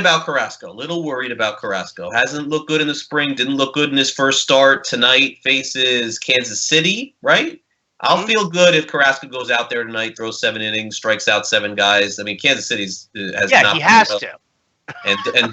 about Carrasco. Hasn't looked good in the spring. Didn't look good in his first start. Tonight faces Kansas City, right? I'll feel good if Carrasco goes out there tonight, throws 7 innings, strikes out 7 guys. I mean, Kansas City's has not. Yeah, he has to. And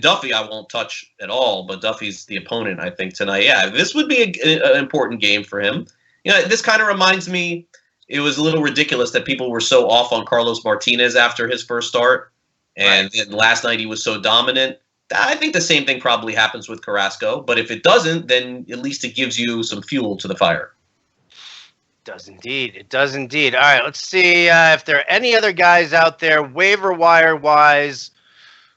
Duffy I won't touch at all, but Duffy's the opponent, I think, tonight. Yeah, this would be an important game for him. You know, this kind of reminds me. It was a little ridiculous that people were so off on Carlos Martinez after his first start. And then last night he was so dominant. I think the same thing probably happens with Carrasco. But if it doesn't, then at least it gives you some fuel to the fire. It does indeed. It does indeed. All right, let's see if there are any other guys out there, waiver wire wise,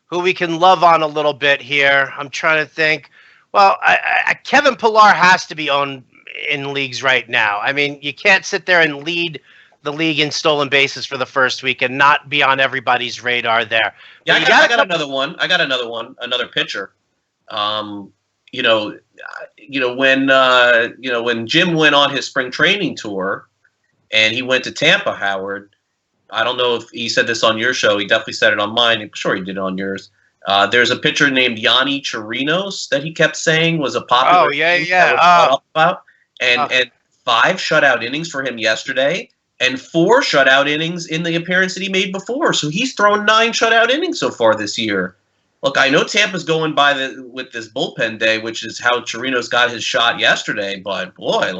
who we can love on a little bit here. I'm trying to think. Well, Kevin Pilar has to be owned in leagues right now. I mean, you can't sit there and lead the league in stolen bases for the first week and not be on everybody's radar there. Yeah, I got another one. Another pitcher. When Jim went on his spring training tour and he went to Tampa, Howard, I don't know if he said this on your show. He definitely said it on mine. I'm sure he did it on yours. There's a pitcher named Yanni Chirinos that he kept saying was a popular. Oh, yeah. And 5 shutout innings for him yesterday and 4 shutout innings in the appearance that he made before. So he's thrown 9 shutout innings so far this year. Look, I know Tampa's going with this bullpen day, which is how Chirinos got his shot yesterday. But boy,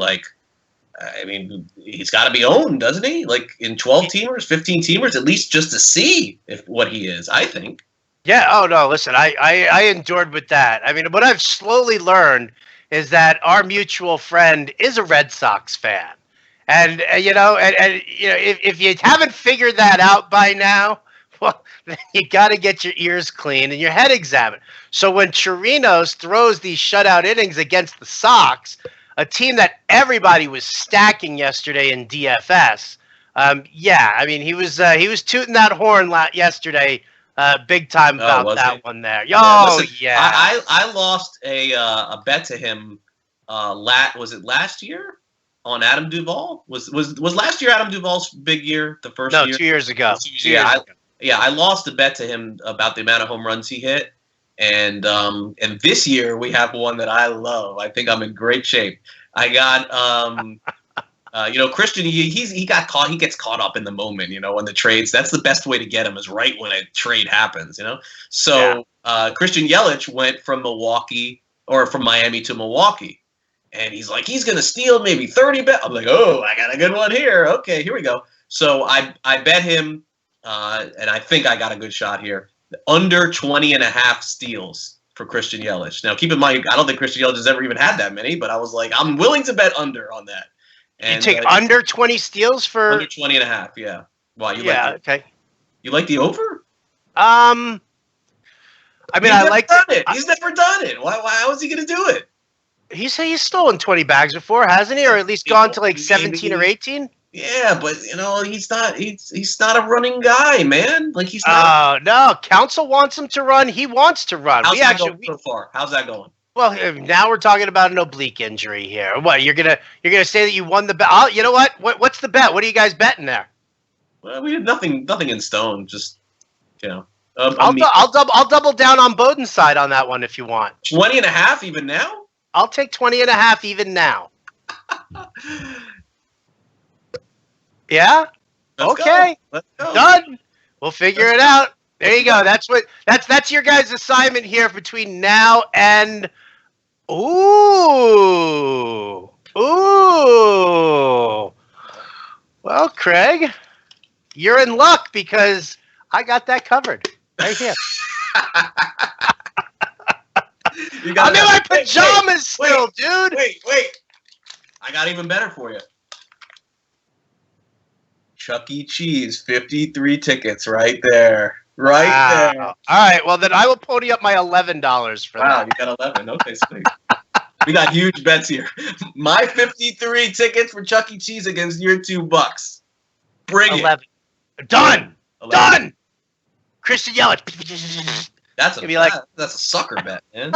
he's got to be owned, doesn't he? Like in 12-teamers, 15-teamers, at least just to see what he is, I think. Yeah. Oh no. Listen, I endured with that. I mean, what I've slowly learned is that our mutual friend is a Red Sox fan, and if you haven't figured that out by now, well, then you got to get your ears clean and your head examined. So when Chirinos throws these shutout innings against the Sox, a team that everybody was stacking yesterday in DFS, he was tooting that horn yesterday. Big time about that one there. I lost a bet to him. Was it last year on Adam Duvall? Was last year Adam Duvall's big year? The first year? 2 years ago. I lost a bet to him about the amount of home runs he hit, and this year we have one that I love. I think I'm in great shape. I got Christian, he gets caught up in the moment, when the trades, that's the best way to get him is right when a trade happens, So Christian Yelich went from Miami to Milwaukee. And he's like, he's going to steal maybe 30 bets. I'm like, oh, I got a good one here. Okay, here we go. So I bet him, and I think I got a good shot here, under 20.5 steals for Christian Yelich. Now, keep in mind, I don't think Christian Yelich has ever even had that many, but I was like, I'm willing to bet under on that. And you take under 20 steals for under 20.5, yeah. Wow, okay. You like the over? I like it. He's never done it. Why? How is he going to do it? He's stolen 20 bags before, hasn't he? Or at least gone to like 17 or 18? Yeah, but he's not a running guy, man. Like he's not. No, council wants him to run. He wants to run. How's that going so far? How's that going? Well, now we're talking about an oblique injury here. What, you're gonna say that you won the bet? You know what? What's the bet? What are you guys betting there? Well, we have nothing in stone. Just I'll double down on Bowden's side on that one if you want. 20.5 even now? I'll take 20.5 even now. Yeah. Okay. Let's go. Done. We'll figure it out. There you go. That's your guys' assignment here between now and Ooh. Well, Craig, you're in luck because I got that covered right here. I'm in my pajamas still, dude. Wait. I got even better for you. Chuck E. Cheese, 53 tickets right there. Right there. All right, well, then I will pony up my $11 for that. Wow, you got 11. Okay, sweet. We got huge bets here. My 53 tickets for Chuck E. Cheese against your $2. Bring 11. It. Done. 11. Done. Christian Yelich. That's a sucker bet, man.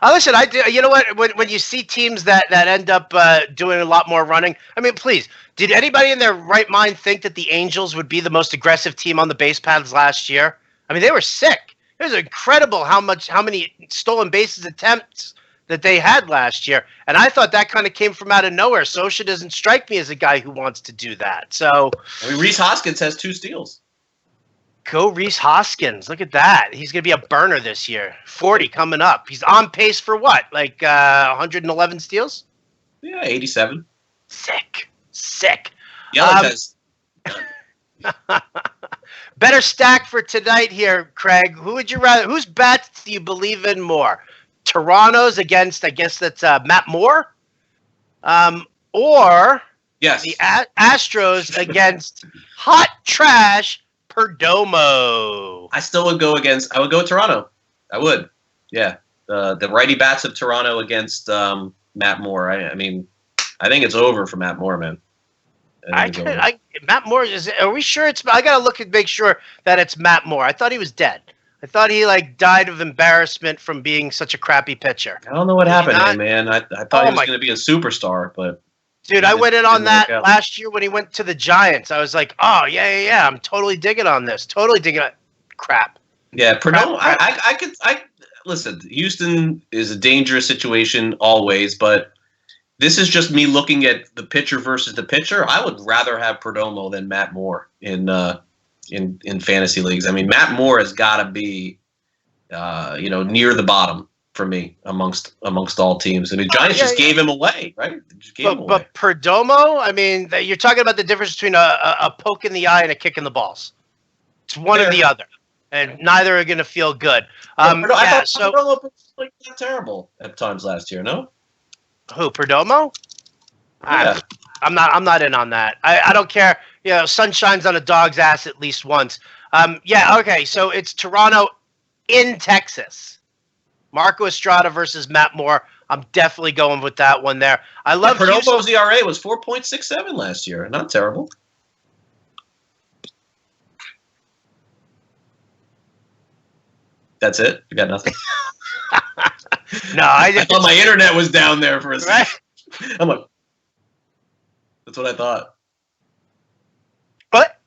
Listen, I do. You know what? When you see teams that end up doing a lot more running, I mean, please, did anybody in their right mind think that the Angels would be the most aggressive team on the base paths last year? I mean, they were sick. It was incredible how many stolen bases attempts that they had last year, and I thought that kind of came from out of nowhere. Socha doesn't strike me as a guy who wants to do that. So, Reese Hoskins has 2 steals. Go Reese Hoskins. Look at that. He's going to be a burner this year. 40 coming up. He's on pace for what? Like 111 steals? Yeah, 87. Sick. Yelich Better stack for tonight here, Craig. Who would you rather? Whose bats do you believe in more? Toronto's against, I guess that's Matt Moore, or Yes. the Astros against hot trash Perdomo. I still would go against. I would go Toronto. I would. Yeah. The righty bats of Toronto against Matt Moore. I mean, I think it's over for Matt Moore, man. Matt Moore are we sure it's? I gotta look and make sure that it's Matt Moore. I thought he was dead. I thought he died of embarrassment from being such a crappy pitcher. I don't know what happened to him, man. I thought he was going to be a superstar, but dude, I went in on that last year when he went to the Giants. I was like, oh yeah, I'm totally digging on this. Totally digging it. Crap. Yeah, Perdomo. I listen. Houston is a dangerous situation always, but. This is just me looking at the pitcher versus the pitcher. I would rather have Perdomo than Matt Moore in fantasy leagues. I mean, Matt Moore has got to be, near the bottom for me amongst all teams. I mean, Giants just gave him away, right? But Perdomo, I mean, you're talking about the difference between a poke in the eye and a kick in the balls. It's one or the other, and neither are going to feel good. I thought Perdomo was not terrible at times last year. No. Who, Perdomo? Yeah. I'm not in on that. I don't care. Sun shines on a dog's ass at least once. Okay, so it's Toronto in Texas. Marco Estrada versus Matt Moore. I'm definitely going with that one there. I love Perdomo's ERA was 4.67 last year. Not terrible. That's it? You got nothing? No, I thought my internet was down there for a second. Right? I'm like, that's what I thought. But,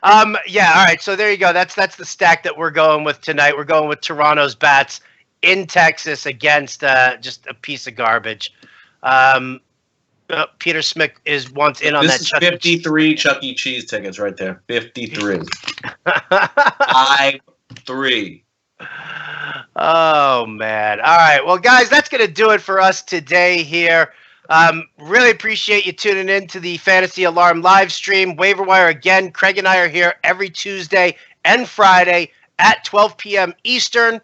all right. So there you go. That's the stack that we're going with tonight. We're going with Toronto's bats in Texas against just a piece of garbage. Peter Smith is once in on that. This is 53 Chuck E. Cheese tickets right there. 53. 5-3. Oh, man. All right. Well, guys, that's going to do it for us today here. Really appreciate you tuning in to the Fantasy Alarm live stream. Waiver Wire again. Craig and I are here every Tuesday and Friday at 12 p.m. Eastern.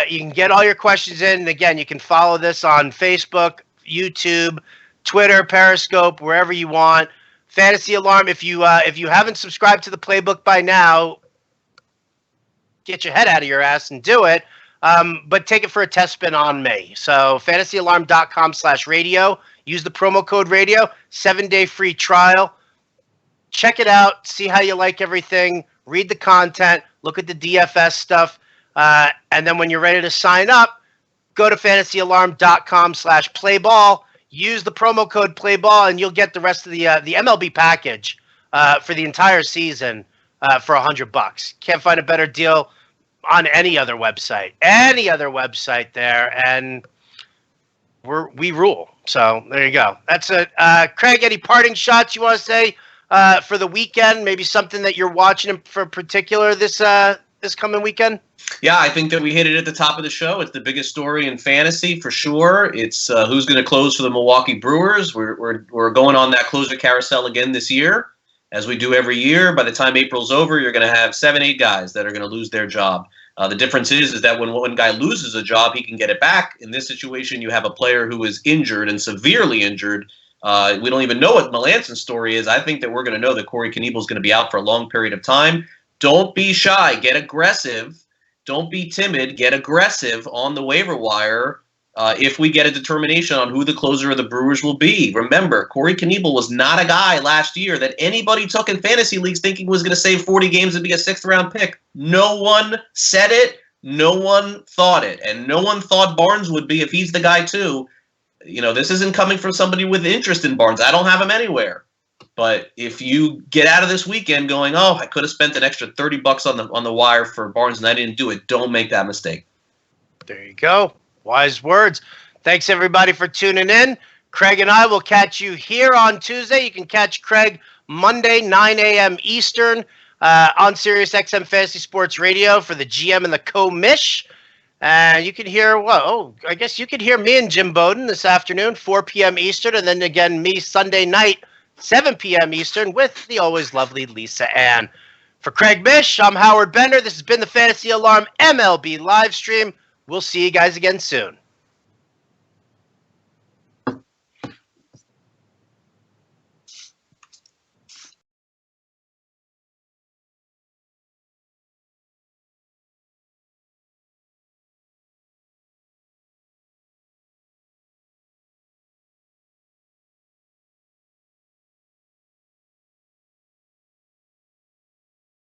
You can get all your questions in. And again, you can follow this on Facebook, YouTube, Twitter, Periscope, wherever you want. Fantasy Alarm. If you haven't subscribed to the playbook by now, get your head out of your ass and do it. But take it for a test spin on me. So fantasyalarm.com/radio. Use the promo code radio. 7-day free trial. Check it out. See how you like everything. Read the content. Look at the DFS stuff. And then when you're ready to sign up, go to fantasyalarm.com/playball. Use the promo code playball, and you'll get the rest of the MLB package for the entire season for $100. Can't find a better deal on any other website there, and we rule. So there you go. That's it. Craig, any parting shots you want to say for the weekend? Maybe something that you're watching for particular this coming weekend? Yeah, I think that we hit it at the top of the show. It's the biggest story in fantasy for sure. It's who's going to close for the Milwaukee Brewers. We're going on that closer carousel again this year, as we do every year. By the time April's over, you're going to have 7-8 guys that are going to lose their job. The difference is that when one guy loses a job, he can get it back. In this situation, you have a player who is injured and severely injured. We don't even know what Melanson's story is. I think that we're going to know that Cory Knable is going to be out for a long period of time. Don't be shy. Get aggressive. Don't be timid. Get aggressive on the waiver wire if we get a determination on who the closer of the Brewers will be. Remember, Cory Knable was not a guy last year that anybody took in fantasy leagues thinking was going to save 40 games and be a 6th-round pick. No one said it. No one thought it. And no one thought Barnes would be if he's the guy, too. This isn't coming from somebody with interest in Barnes. I don't have him anywhere. But if you get out of this weekend going, oh, I could have spent an extra $30 on the wire for Barnes and I didn't do it, don't make that mistake. There you go. Wise words. Thanks, everybody, for tuning in. Craig and I will catch you here on Tuesday. You can catch Craig Monday, 9 a.m. Eastern on Sirius XM Fantasy Sports Radio for the GM and the Co-Mish. And you can hear, I guess you can hear me and Jim Bowden this afternoon, 4 p.m. Eastern, and then again me Sunday night, 7 p.m. Eastern with the always lovely Lisa Ann. For Craig Mish, I'm Howard Bender. This has been the Fantasy Alarm MLB live stream. We'll see you guys again soon.